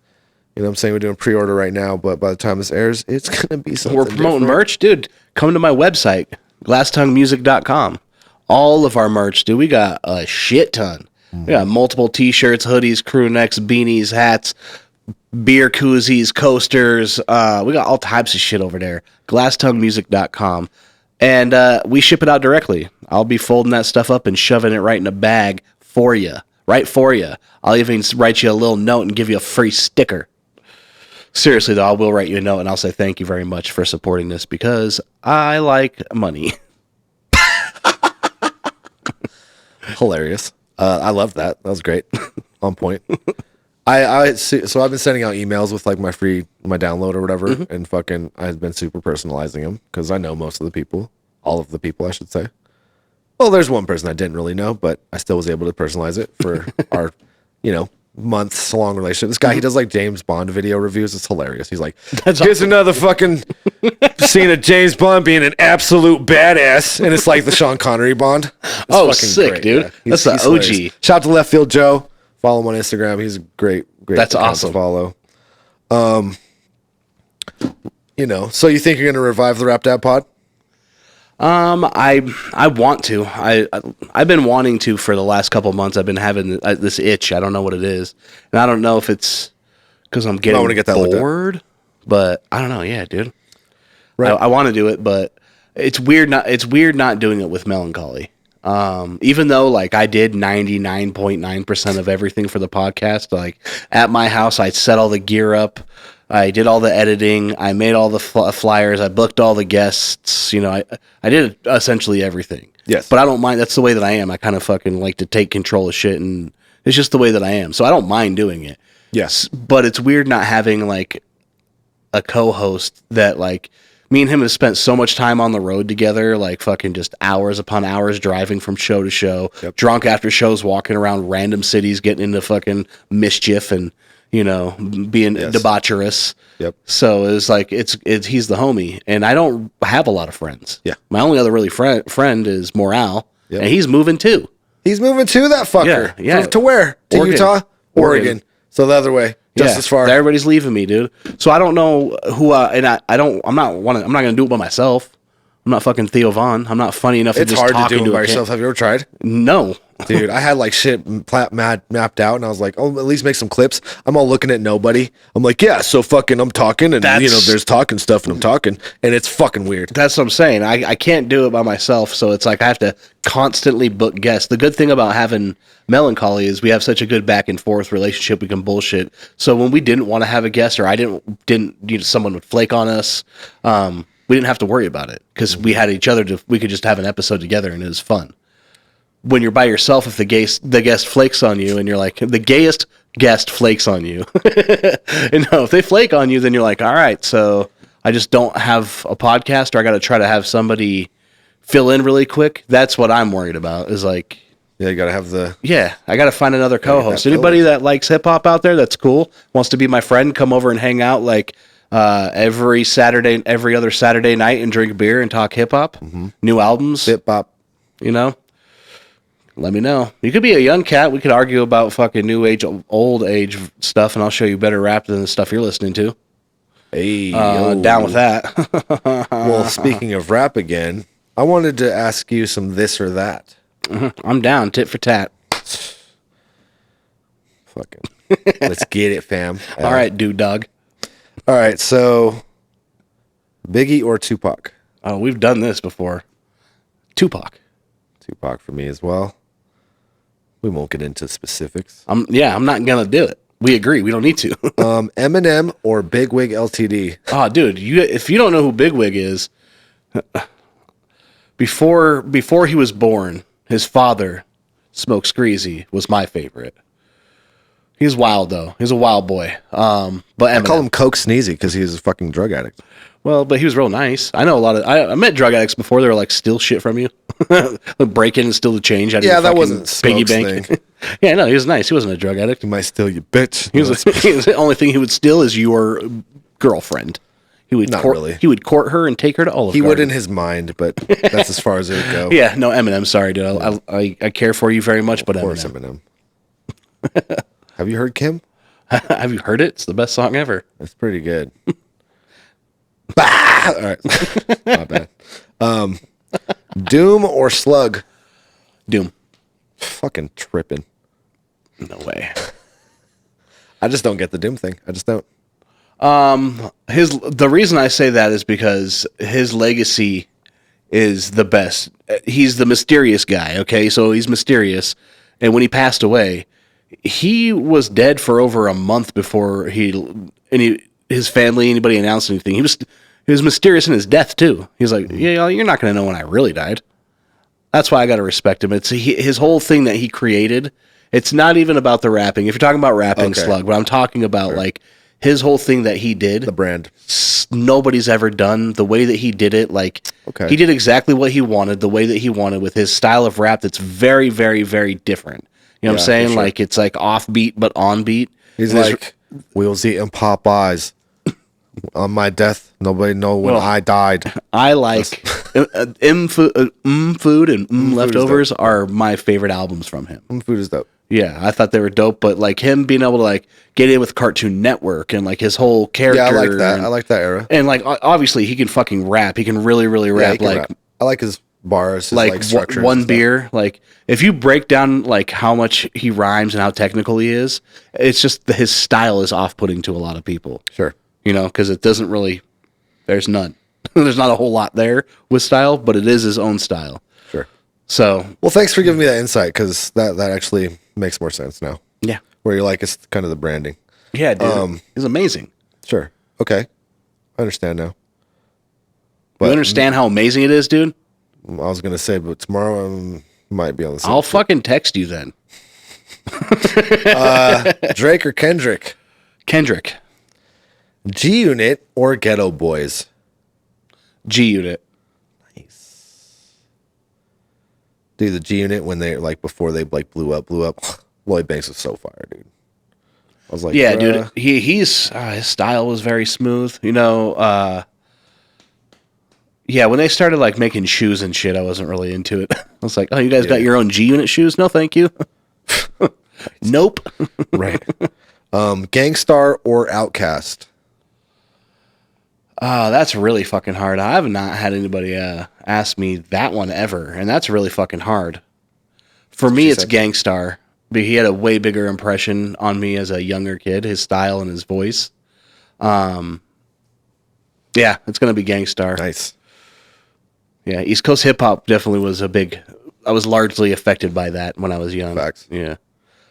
What I'm saying? We're doing pre-order right now, but by the time this airs, it's gonna be something. We're promoting merch, dude. Come to my website, glasstonguemusic.com. All of our merch, dude. We got a shit ton. We got multiple t-shirts, hoodies, crew necks, beanies, hats, beer koozies, coasters. We got all types of shit over there. glasstonguemusic.com. And we ship it out directly. I'll be folding that stuff up and shoving it right in a bag for you. Right for you. I'll even write you a little note and give you a free sticker. Seriously, though, I will write you a note and I'll say thank you very much for supporting this because I like money. Hilarious. I love that. That was great. On point. So I've been sending out emails with my download or whatever, and fucking I've been super personalizing them because I know most of the people, all of the people I should say. Well, there's one person I didn't really know, but I still was able to personalize it for our, months long relationship. This guy, he does like James Bond video reviews. It's hilarious. He's like, That's here's awesome. another fucking scene of James Bond being an absolute badass, and it's like the Sean Connery Bond. It's Oh, fucking sick, dude. Yeah. That's the he's OG. hilarious. Shout out to Left Field Joe. Follow him on Instagram. He's a great That's account awesome. to follow. You know, so you think you're gonna revive the Rap Dad pod? I want to. I've been wanting to for the last couple of months. I've been having this itch. I don't know what it is, and I don't know if it's because I'm getting wanna get that looked at. bored. But I don't know. Yeah, dude. Right. I want to do it, but it's weird. It's weird not doing it with melancholy. Even though like I did 99.9% of everything for the podcast, like at my house, I set all the gear up. I did all the editing. I made all the flyers. I booked all the guests. You know, I did essentially everything. Yes. But I don't mind. That's the way that I am. I kind of fucking like to take control of shit, and it's just the way that I am. So I don't mind doing it. Yes. But it's weird not having like a co-host that like me and him have spent so much time on the road together, like fucking just hours upon hours driving from show to show, drunk after shows, walking around random cities, getting into fucking mischief and, you know, being debaucherous. Yep. So it's like, it's he's the homie, and I don't have a lot of friends. Yeah. My only other really friend is Morale, Yep. and he's moving too. He's moving to that fucker. Yeah, yeah. To where? To Oregon. Utah? Oregon. So the other way. Just as far. Everybody's leaving me, dude. So I don't know who. And I'm not gonna do it by myself. I'm not fucking Theo Von. I'm not funny enough It's to just hard to talking do it by a yourself. Have you ever tried? No. Dude, I had like shit mapped out, and I was like, oh, at least make some clips. I'm all looking at nobody. I'm like, yeah, so fucking I'm talking, and you know, there's talking stuff, and I'm talking, and it's fucking weird. That's what I'm saying. I can't do it by myself, so it's like I have to constantly book guests. The good thing about having Melancholy is we have such a good back and forth relationship. We can bullshit. So when we didn't want to have a guest, or I didn't, you know, someone would flake on us, we didn't have to worry about it because we had each other. We could just have an episode together, and it was fun. When you're by yourself, if the guest flakes on you, and you're like, the gayest guest flakes on you, and no, if they flake on you, then you're like, all right, so I just don't have a podcast, or I got to try to have somebody fill in really quick. That's what I'm worried about. Is like, Yeah, you gotta have the. yeah, I got to find another co-host. that Anybody that likes hip hop out there, that's cool, wants to be my friend, come over and hang out like every other Saturday night, and drink beer and talk hip hop, new albums, Bip bop. you know. Let me know. You could be a young cat. We could argue about fucking new age, old age stuff, and I'll show you better rap than the stuff you're listening to. Hey, Down with that. Well, speaking of rap again, I wanted to ask you some this or that. I'm down, tit for tat. Fucking. Let's get it, fam. All right, dude, dog. All right, so Biggie or Tupac? Oh, we've done this before. Tupac. Tupac for me as well. We won't get into specifics. I'm not gonna do it. We agree. We don't need to. Eminem or Big Wig LTD? Oh, dude, if you don't know who Bigwig is, before he was born, his father, Smoke Screezy, was my favorite. He's wild though. He's a wild boy. But Eminem. I call him Coke Sneezy because he's a fucking drug addict. Well, but he was real nice. I know a lot of. I met drug addicts before. They were like steal shit from you, like break in and steal the change out of Yeah, your that fucking wasn't piggy Smoke's bank. Yeah, no, he was nice. He wasn't a drug addict. He might steal you, bitch. He was the only thing he would steal is your girlfriend. He would Not court, really. He would court her and take her to Olive He would Garden. in his mind, but that's as far as it would go. Yeah, no, Eminem. Sorry, dude. I care for you very much, but Of course, Eminem. Eminem. Have you heard Kim? Have you heard it? It's the best song ever. It's pretty good. Bah! All right. My bad. Doom or Slug? Doom. Fucking tripping. No way. I just don't get the Doom thing. I just don't. The reason I say that is because his legacy is the best. He's the mysterious guy, okay? So he's mysterious. And when he passed away, he was dead for over a month before his family, anybody announced anything. He was mysterious in his death too. He's like, yeah, you're not going to know when I really died. That's why I got to respect him. It's his whole thing that he created. It's not even about the rapping. If you're talking about rapping, Okay. Slug, but I'm talking about like his whole thing that he did. The brand. Nobody's ever done the way that he did it. Like he did exactly what he wanted, the way that he wanted, with his style of rap that's very, very, very different. You know what I'm Yeah, saying? for sure. Like it's like off beat but on beat. He's And it's- like, "We'll eating Popeyes. On my death, nobody know when I died." I like food and leftovers dope. are my favorite albums from him. Food is dope. Yeah, I thought they were dope, but like him being able to like get in with Cartoon Network and like his whole character. Yeah, I like that. And, I like that era. and like obviously he can fucking rap. He can really Yeah, he rap. can Like rap. I like his bars, his like structure. and one stuff. beer. Like if you break down like how much he rhymes and how technical he is, it's just his style is off-putting to a lot of people. Sure. You know, because it doesn't really. There's none. There's not a whole lot there with style, but it is his own style. Sure. So Well, thanks for giving me that insight because that actually makes more sense now. yeah, Where you're like, it's kind of the branding. yeah, dude, he's amazing. Sure. Okay. I understand now. You But understand how amazing it is, dude? I was gonna say, but tomorrow might be on the same. I'll fucking text you then. Drake or Kendrick, Kendrick, G Unit or Ghetto Boys. G Unit. Dude, the G Unit when they like before they like blew up. Lloyd Banks was so fire, dude. I was like, Yeah, bruh. dude. He's his style was very smooth. You know, yeah, when they started like making shoes and shit, I wasn't really into it. I was like, oh, you guys got your own G Unit shoes? No, thank you. Nope. Right. Gangstar or Outcast. Oh, that's really fucking hard. I have not had anybody ask me that one ever, and that's really fucking hard. For me, it's said. Gangstar. But he had a way bigger impression on me as a younger kid, his style and his voice. Yeah, it's gonna be Gangstar. Nice. Yeah, East Coast hip hop definitely was a big. I was largely affected by that when I was young. Facts. Yeah,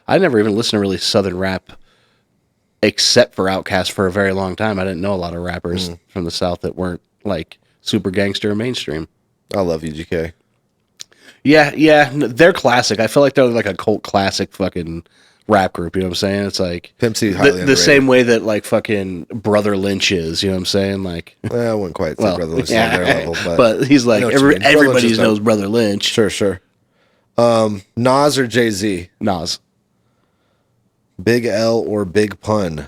I never even listened to really Southern rap, except for Outkast for a very long time. I didn't know a lot of rappers from the South that weren't like super gangster or mainstream. I love UGK. Yeah, they're classic. I feel like they're like a cult classic fucking rap group. You know what I'm saying? It's like Pimp C, highly the underrated. same way that like fucking Brother Lynch is. You know what I'm saying? Like, I wouldn't quite say well, Brother Lynch is yeah, on their level, but he's like know what you mean. Brother Lynch everybody is knows dope. Brother Lynch. Sure. Nas or Jay-Z? Nas, Big L or Big Pun?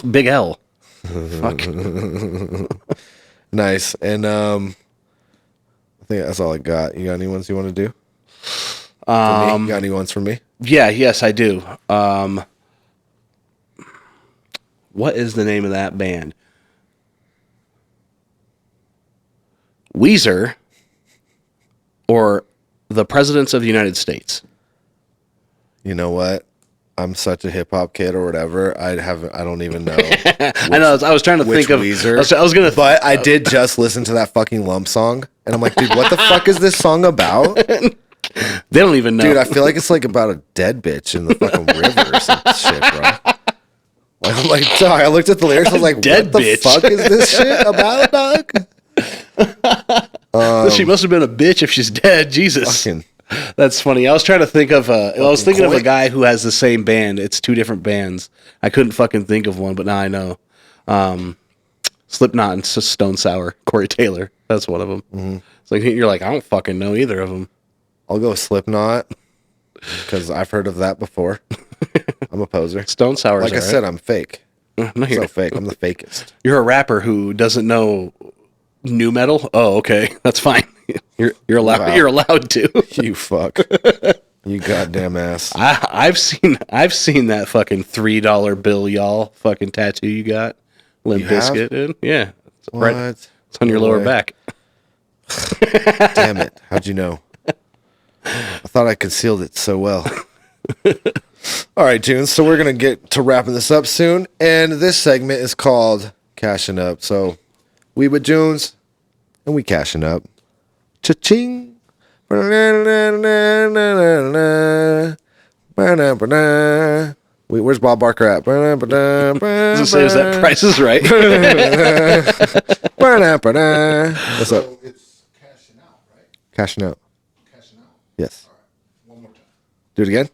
Big L. Fuck. Nice. And I think that's all I got. You got any ones you want to do? For me? You got any ones for me? Yeah, yes, I do. What is the name of that band? Weezer or the Presidents of the United States? You know what? I'm such a hip hop kid or whatever. I don't even know. I know. I was trying to Which think of Weezer. I was gonna. But I did just listen to that fucking Lump song, and I'm like, dude, what the fuck is this song about? They don't even know. Dude, I feel like it's like about a dead bitch in the fucking river or some shit, bro. Like, I'm like, sorry, I looked at the lyrics, I was like, Dead what the bitch. fuck is this shit about, dog? She must have been a bitch if she's dead. Jesus. Fucking That's funny. I was trying to think of I was thinking of a Coit. guy who has the same band. It's two different bands. I couldn't fucking think of one, but now I know. Slipknot and Stone Sour, Corey Taylor. That's one of them. Mm-hmm. It's like you're like I don't fucking know either of them. I'll go Slipknot because I've heard of that before. I'm a poser. Stone Sour. Like I said, I'm fake. no, I'm you're, so fake. I'm the fakest. you're a rapper who doesn't know new metal. Oh, okay, that's fine. You're allowed. Wow. You're allowed to. You fuck. You goddamn ass. I've seen that fucking $3 bill, y'all. Fucking tattoo you got, Limp You have? Bizkit, dude. Yeah, it's What? right. It's on your No lower way. back. Damn it. How'd you know? I thought I concealed it so well. All right, Junes. So we're going to get to wrapping this up soon. And this segment is called Cashin' Up. So we with Junes and we cashing up. Cha-ching. Where's Bob Barker at? Does it say is that Price is Right? What's up? So it's cashing out, right? Cashing out. Cashing out. Yes. All right. One more time. Do it again?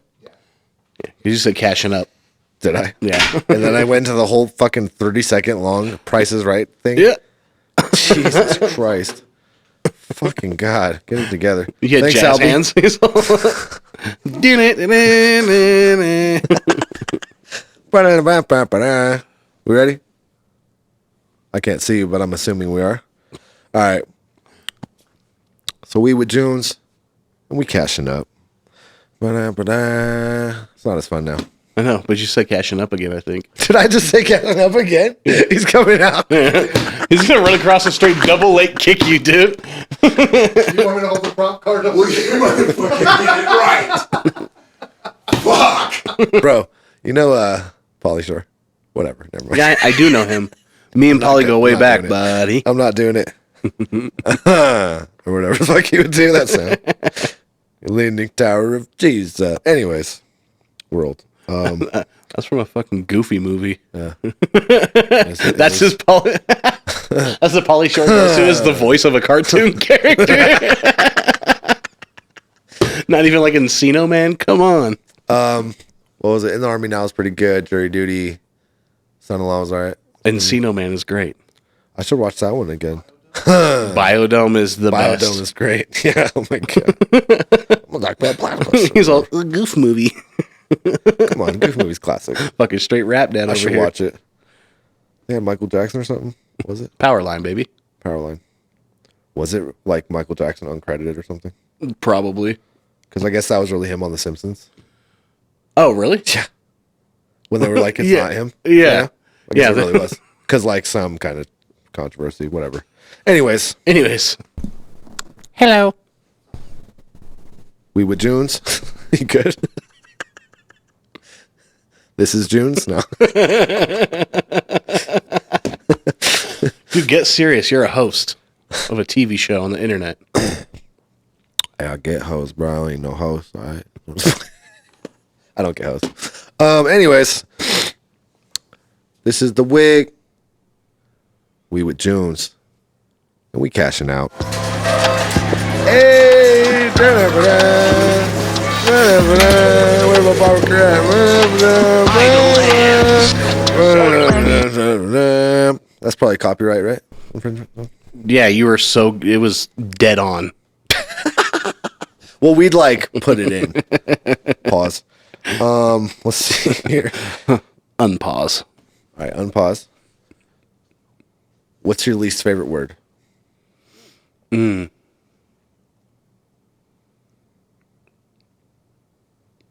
You just said cashing up. Did I? Yeah. And then I went to the whole fucking 30-second long Price is Right thing. Yeah. Jesus Christ. Fucking God. Get it together. You had Thanks, jazz Albie. hands. We ready? I can't see you, but I'm assuming we are. All right. So we with Junes, and we cashing up. It's not as fun now. I know, but you said cashing up again, I think. Did I just say cashing up again? He's coming out. He's going to run across the street, double leg kick you, dude. You want me to hold the prompt card up? Well, you motherfucking did it right. Fuck. Bro, you know Pauly Shore? Whatever, never mind. Yeah, I do know him. Me and Polly go way not back, doing it. buddy. I'm not doing it. Or whatever the fuck you would do that sound. Leaning Tower of Jesus. Anyways, world. That's from a fucking Goofy movie. Yeah. That's his Polly. That's the Polly Shore goes to is the voice of a cartoon character. Not even like Encino Man. Come on. What was it? In the Army Now is pretty good. Jury Duty. Son-in-Law was alright. Encino Man is great. I should watch that one again. Biodome is the Biodome best. is great. Yeah, oh my god. I'm like, He's all a goof movie. come on, Goof movie's classic. Fucking straight rap dad I over should here. watch it. Yeah, Michael Jackson or something. Was it Powerline, baby. Powerline? Was it like Michael Jackson uncredited or something? Probably. Because I guess that was really him on The Simpsons. Oh, really? Yeah. When they were like, it's Yeah. not him. Yeah. I guess Yeah, it really was. Because like some kind of controversy, whatever. Anyways, Hello. we with Junes. You good? This is Junes? No. Dude, get serious. You're a host of a TV show on the internet. Hey, I get host, bro. I ain't no host, all right? I don't get host. Anyways, this is the wig. We with Junes. And we cashing out. Hey, where my barber at? That's probably copyright, right? Infringement? No? Yeah, you were so... It was dead on. Well, we'd like put it in. Pause. Let's see here. Unpause. All right, unpause. What's your least favorite word?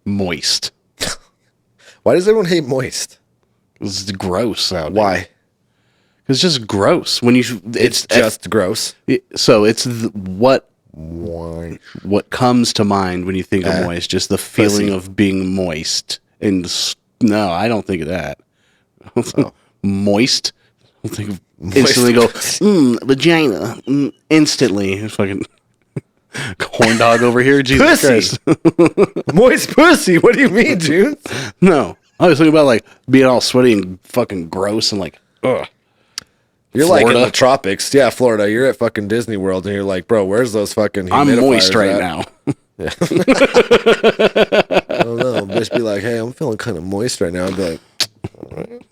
Moist. Why does everyone hate moist? It's gross out. Why? It's just gross when you. It's just gross. So it's what Why? comes to mind when you think of moist. Just the feeling pussy. of being moist. And no, I don't think of that. Moist. I think of instantly go vagina. Instantly, fucking corn dog over here. Jesus Pussy. Christ. Moist pussy. What do you mean, June? No, I was thinking about like being all sweaty and fucking gross and like, ugh. You're like in Florida. the tropics. Yeah, Florida. You're at fucking Disney World and you're like, bro, where's those fucking I'm humidifiers moist right at? now. I don't know. Just be like, hey, I'm feeling kind of moist right now. I'd be like,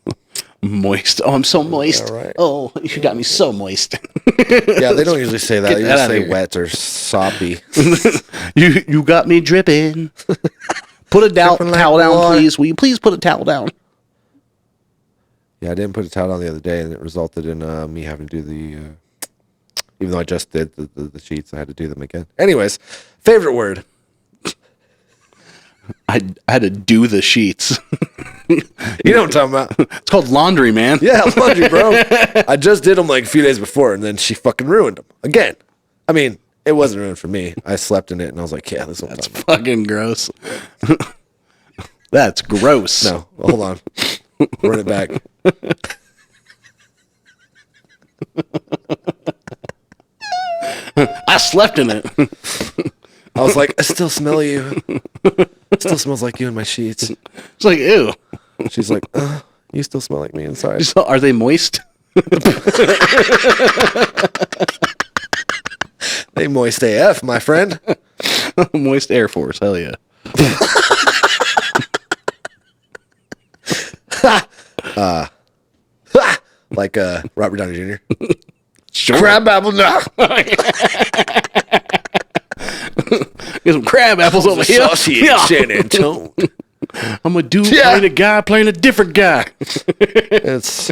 Moist. Oh, I'm so moist. Yeah, right. Oh, you got me so moist. yeah, they don't usually say that. Get They that just outta say here. wet or soppy. you got me dripping. Put a Dripping like towel down, water. please. Will you please put a towel down? Yeah, I didn't put a towel on the other day, and it resulted in me having to do the. Even though I just did the sheets, I had to do them again. Anyways, favorite word. I had to do the sheets. You know what I'm talking about? It's called laundry, man. Yeah, laundry, bro. I just did them like a few days before, and then she fucking ruined them again. I mean, it wasn't ruined for me. I slept in it, and I was like, yeah, this one's Fucking gross. That's gross. No, hold on. Run it back. I slept in it. I was like, I still smell you. It still smells like you in my sheets. It's like, ew. She's like, you still smell like me inside. So, are they moist? They moist AF, my friend. Moist Air Force. Hell yeah. Like Robert Downey Jr. Sure. Crab apple now. Get some crab apples over here. Yeah. San Antonio. I'm a dude playing a guy playing a different guy. Is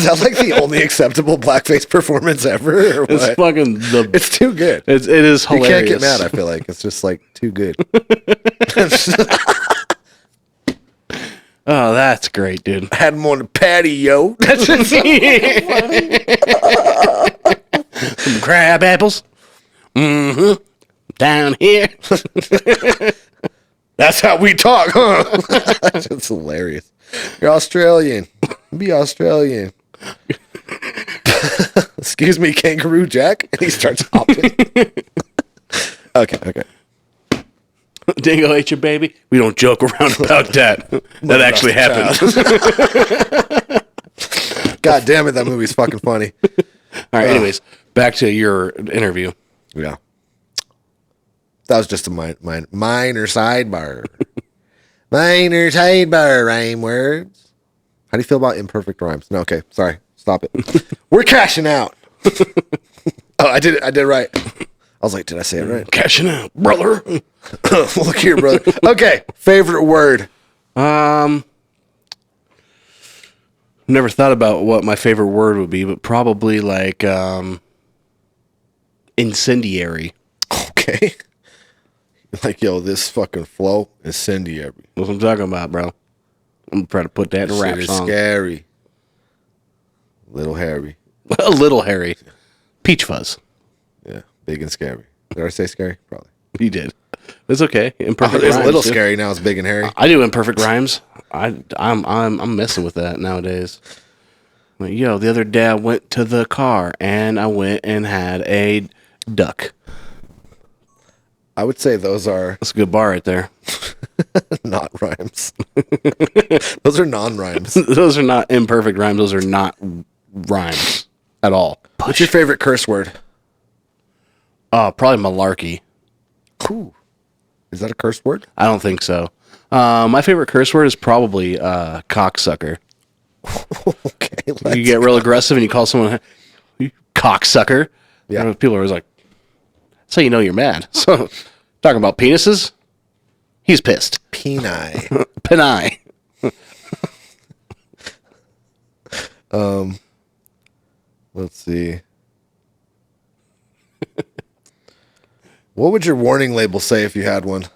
that like the only acceptable blackface performance ever? Or what? It's fucking It's too good. It is hilarious. You can't get mad. I feel like it's just like too good. Oh, that's great, dude. I had him on the patio. Some crab apples. Mm-hmm. Down here. That's how we talk, huh? That's hilarious. You're Australian. Be Australian. Excuse me, Kangaroo Jack. And he starts hopping. Okay. Dingo ate your baby. We don't joke around about that. That actually happened. God damn it, that movie's fucking funny. All right, anyways, back to your interview. Yeah. That was just a minor sidebar. Minor sidebar rhyme words. How do you feel about imperfect rhymes? No, okay, sorry. Stop it. We're cashing out. Oh, I did it right. I was like, did I say it right? Cashing out, brother. Look here, brother. Okay, favorite word. Never thought about what my favorite word would be, but probably like incendiary. Okay. Like, yo, this fucking flow is incendiary. That's what I'm talking about, bro. I'm trying to put that in a rap Shit is song. scary. Little hairy. A little hairy. Peach fuzz. Yeah, big and scary. Did I say scary? Probably. You did. It's okay. Imperfect It's rhymes. a little dude. scary now. It's big and hairy. I do imperfect rhymes. I'm messing with that nowadays. Like, yo, the other day I went to the car and I went and had a duck. I would say those are That's a good bar right there. not rhymes. Those are non-rhymes. Those are not imperfect rhymes. Those are not rhymes at all. What's your favorite curse word? Probably malarkey. Ooh. Is that a curse word? I don't think so. My favorite curse word is probably cocksucker. Okay. You get real aggressive and you call someone "You cocksucker. Yeah. And people are always like, that's how you know you're mad. So, talking about penises, he's pissed. Peni. Penai. Let's see. What would your warning label say if you had one?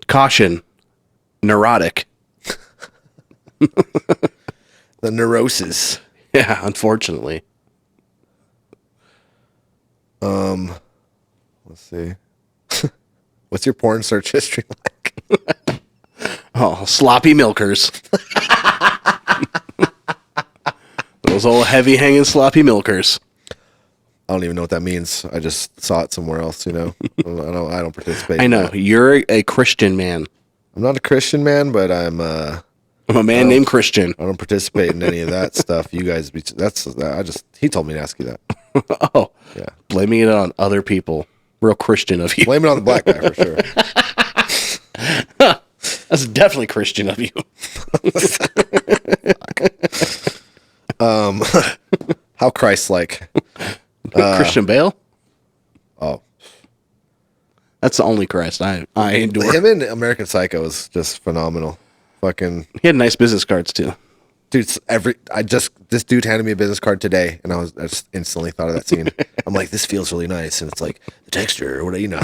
Caution. Neurotic. The neurosis. Yeah, unfortunately. Let's see. What's your porn search history like? Oh, sloppy milkers. Those old heavy hanging sloppy milkers. I don't even know what that means. I just saw it somewhere else, you know. I don't participate. I in know. that. You're a Christian man. I'm not a Christian man, but I'm I'm a man named Christian. I don't participate in any of that stuff. You guys he told me to ask you that. Oh, Yeah. blaming it on other people. Real Christian of you. Blame it on the black guy for sure. That's definitely Christian of you. How Christ-like. Christian Bale? Oh. That's the only Christ I endure. Him in American Psycho is just phenomenal. Fucking He had nice business cards too. dude, this dude handed me a business card today, and I just instantly thought of that scene. I'm like, this feels really nice, and it's like the texture or whatever. You know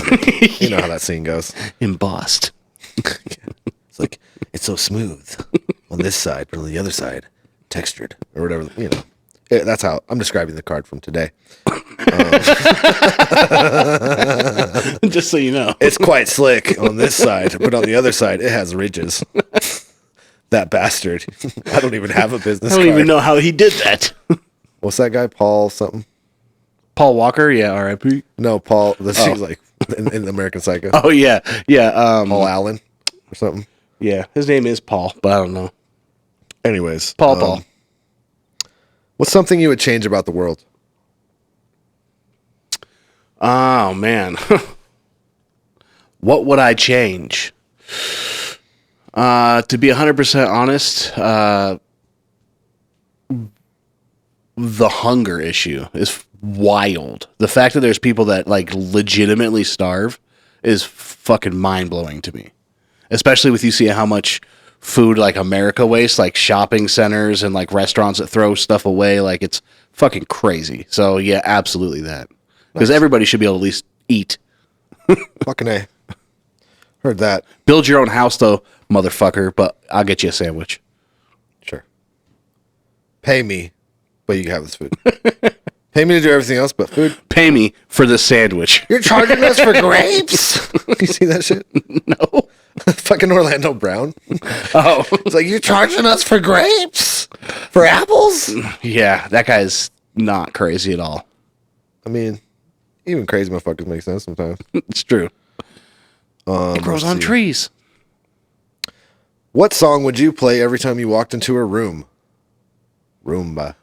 how that scene goes. Embossed. It's like it's so smooth on this side, but on the other side, textured or whatever. You know, that's how I'm describing the card from today. Just so you know. It's quite slick on this side, but on the other side, it has ridges. That bastard. I don't even have a business I card. don't even know how he did that. What's that guy? Paul something? Paul Walker? Yeah, R.I.P. No, Paul. He's like in American Psycho. Oh, yeah. Yeah. Paul Allen or something. Yeah. His name is Paul, but I don't know. Anyways. Paul. What's something you would change about the world? Oh, man. What would I change? To be 100% honest, the hunger issue is wild. The fact that there's people that like legitimately starve is fucking mind blowing to me. Especially with you see how much food like America wastes, like shopping centers and like restaurants that throw stuff away. Like it's fucking crazy. So yeah, absolutely that. Because everybody should be able to at least eat. Fucking A. Heard that. Build your own house though, motherfucker, but I'll get you a sandwich. Sure. Pay me, but you can have this food. Pay me to do everything else but food. Pay me for the sandwich. You're charging us for grapes? You see that shit? No. Fucking Orlando Brown. Oh. It's like, you're charging us for grapes? For apples? Yeah, that guy's not crazy at all. I mean, even crazy motherfuckers make sense sometimes. It's true. It grows on trees. What song would you play every time you walked into a room? Roomba.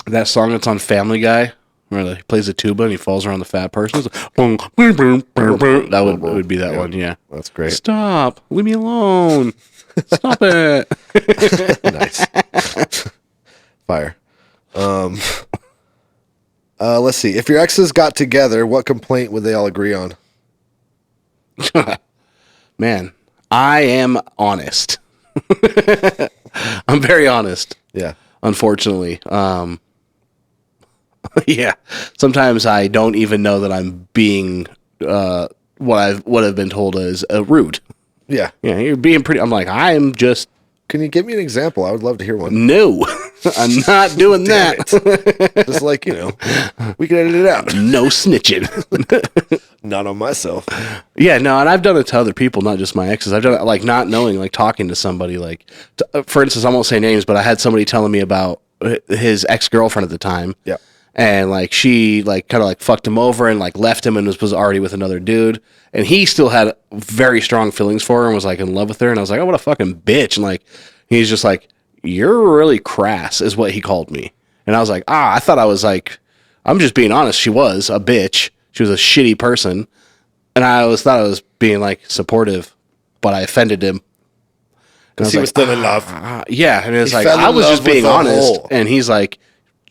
That song that's on Family Guy, where he plays a tuba and he falls around the fat person. That would be that one, yeah. That's great. Stop. Leave me alone. Stop it. Nice. Fire. Let's see. If your exes got together, what complaint would they all agree on? Man, I am honest. I'm very honest. Yeah. Unfortunately. Yeah. Sometimes I don't even know that I'm being what I've been told as rude. Yeah. Yeah, you're being pretty. I'm like, I am just. Can you give me an example? I would love to hear one. No, I'm not doing that. Just like, we can edit it out. No snitching. Not on myself. Yeah, no, and I've done it to other people, not just my exes. I've done it like not knowing, like talking to somebody. Like, for instance, I won't say names, but I had somebody telling me about his ex-girlfriend at the time. Yeah. And like she like kind of like fucked him over and like left him and was already with another dude. And he still had very strong feelings for her and was like in love with her. And I was like, oh, what a fucking bitch. And like, he's just like, you're really crass is what he called me. And I was like, I thought I was like, I'm just being honest. She was a bitch. She was a shitty person. And I thought I was being like supportive, but I offended him. Because he was still in love. Yeah. And it's He like, fell in I was love just being with the honest. hole. And he's like,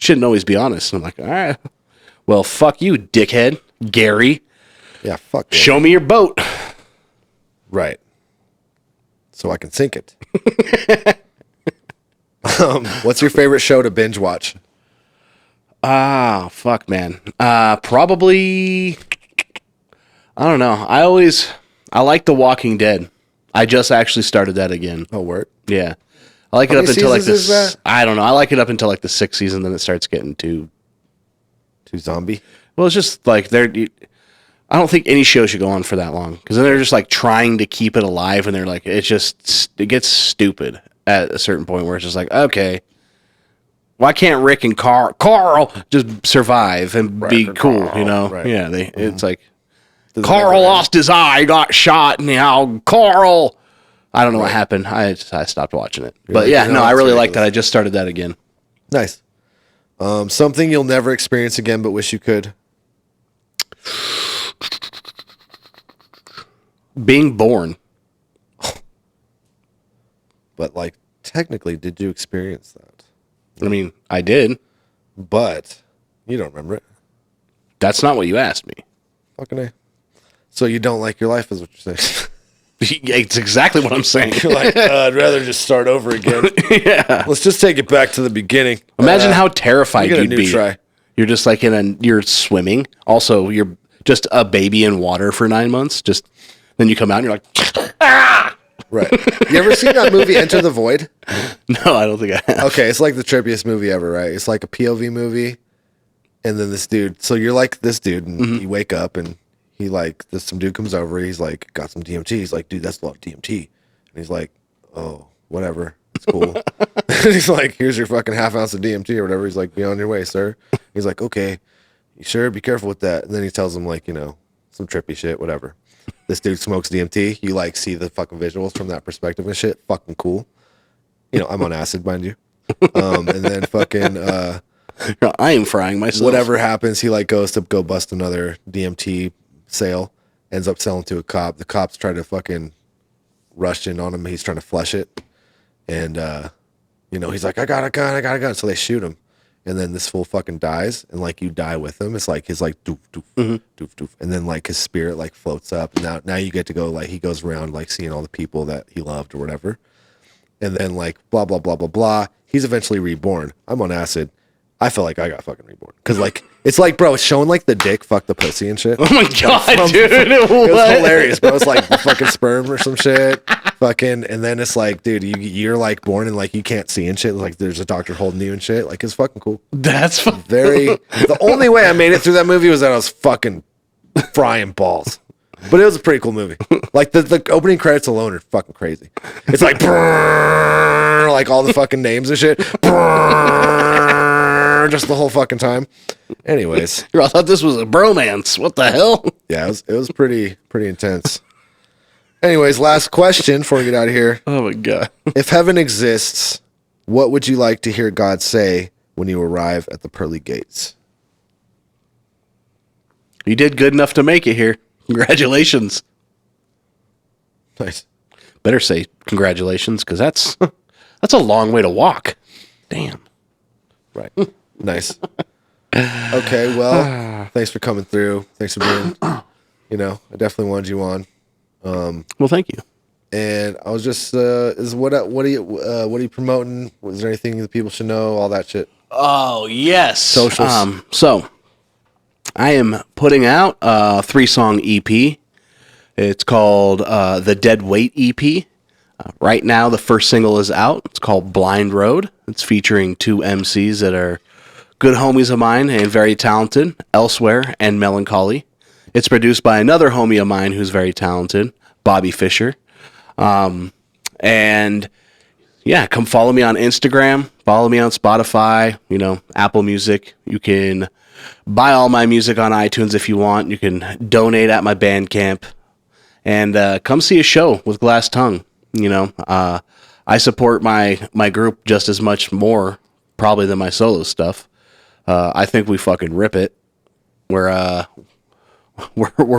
shouldn't always be honest. And I'm like, all right, well, fuck you, dickhead, Gary. Yeah, fuck. it. Show me your boat. Right. So I can sink it. What's your favorite show to binge watch? Fuck, man. Probably, I don't know. I like The Walking Dead. I just actually started that again. Oh, word. Yeah. I like How it up many until like seasons is this. that? I don't know. I like it up until like the 6th season, then it starts getting too. Too zombie? Well, it's just like I don't think any show should go on for that long because then they're just like trying to keep it alive, and they're like it gets stupid at a certain point where it's just like, okay, why can't Rick and Carl just survive and be cool? Right. Yeah, it's like Carl lost his eye, got shot, and now Carl. I don't know what happened. I stopped watching it. But like, yeah, no, no, I it's really like ridiculous. that. I just started that again. Nice. Something you'll never experience again, but wish you could. Being born. But like, technically, did you experience that? I mean, I did. But you don't remember it. That's not what you asked me. Fucking A. So you don't like your life, is what you're saying. It's exactly what I'm saying. You're like, I'd rather just start over again. Yeah. Let's just take it back to the beginning. Imagine how terrified you get a you'd new be. try. You're just like you're swimming. Also, you're just a baby in water for 9 months. Then you come out and you're like, ah! Right. You ever seen that movie Enter the Void? No, I don't think I have. Okay, it's like the trippiest movie ever, right? It's like a POV movie. And then this dude, so you're like this dude, and you wake up and he like, some dude comes over, he's like, got some DMT. He's like, dude, that's a lot of DMT. And he's like, oh, whatever. It's cool. And he's like, here's your fucking half ounce of DMT or whatever. He's like, be on your way, sir. He's like, okay, you sure? Be careful with that. And then he tells him like, some trippy shit, whatever. This dude smokes DMT. You like see the fucking visuals from that perspective and shit. Fucking cool. I'm on acid, mind you. And then fucking, I am frying myself. whatever happens, he like goes to go bust another DMT sale, ends up selling to a cop. The cops try to fucking rush in on him. He's trying to flush it. And, he's like, I got a gun. So they shoot him. and then this fool fucking dies, and like you die with him. It's like his like doof doof doof doof, and then like his spirit like floats up. And now you get to go like he goes around like seeing all the people that he loved or whatever, and then like blah blah blah blah blah. He's eventually reborn. I'm on acid. I feel like I got fucking reborn because like it's like bro, it's showing like the dick, fuck the pussy and shit. Oh my god, dude! It was hilarious, bro. It's like the fucking sperm or some shit, fucking, and then it's like, dude, you're like born and like you can't see and shit. Like there's a doctor holding you and shit. Like it's fucking cool. That's Very. The only way I made it through that movie was that I was fucking frying balls. But it was a pretty cool movie. Like the opening credits alone are fucking crazy. It's like brrr, like all the fucking names and shit. Brrr, just the whole fucking time. Anyways, I thought this was a bromance. What the hell? yeah, it was pretty intense. Anyways, last question before we get out of here. Oh my god! If heaven exists, what would you like to hear God say when you arrive at the pearly gates? You did good enough to make it here. Congratulations. Nice. Better say congratulations, because that's a long way to walk. Damn. Right. Nice. Okay, well, thanks for coming through. Thanks for being, I definitely wanted you on. Well, thank you. And I was just, what are you promoting? Was there anything that people should know? All that shit. Oh, yes. Socials. So, I am putting out a 3-song EP. It's called the Dead Weight EP. Right now, the first single is out. It's called Blind Road. It's featuring 2 MCs that are good homies of mine and very talented, Elsewhere and Melancholy. It's produced by another homie of mine who's very talented, Bobby Fisher. And yeah, come follow me on Instagram, follow me on Spotify, Apple Music. You can buy all my music on iTunes if you want. You can donate at my Bandcamp, and come see a show with Glass Tongue. I support my group just as much more probably than my solo stuff. I think we fucking rip it. We're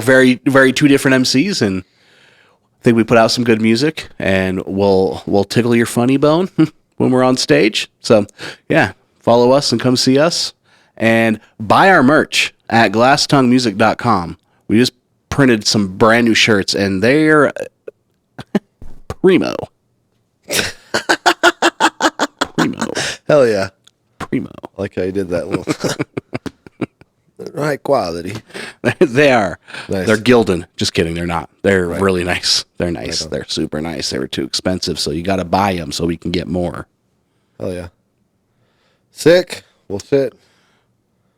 very, very 2 different MCs, and I think we put out some good music, and we'll tickle your funny bone when we're on stage. So yeah, follow us and come see us, and buy our merch at glasstonguemusic.com. We just printed some brand new shirts, and they're primo. Primo. Hell yeah. Primo. I like how you did that little high quality. They are. Nice. They're Gildan. Just kidding. They're not. They're really nice. They're nice. They're super nice. They were too expensive, so you got to buy them so we can get more. Hell yeah. Sick. Well, shit.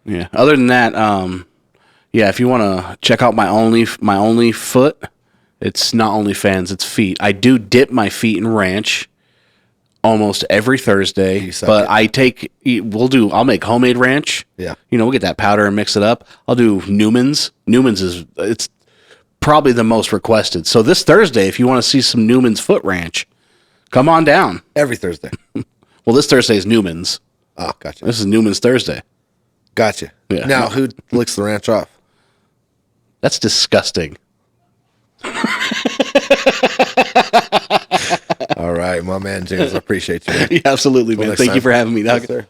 Yeah. Other than that, if you want to check out my only foot, it's not OnlyFans, it's feet. I do dip my feet in ranch almost every Thursday, but I'll make homemade ranch. Yeah. We'll get that powder and mix it up. I'll do Newman's. It's probably the most requested. So this Thursday, if you want to see some Newman's foot ranch, come on down. Every Thursday. Well, this Thursday is Newman's. Oh, gotcha. This is Newman's Thursday. Gotcha. Yeah. Now, who licks the ranch off? That's disgusting. All right, my man James, I appreciate you. Man. Yeah, absolutely, man. Thank you for having me, Doc. Yes, sir.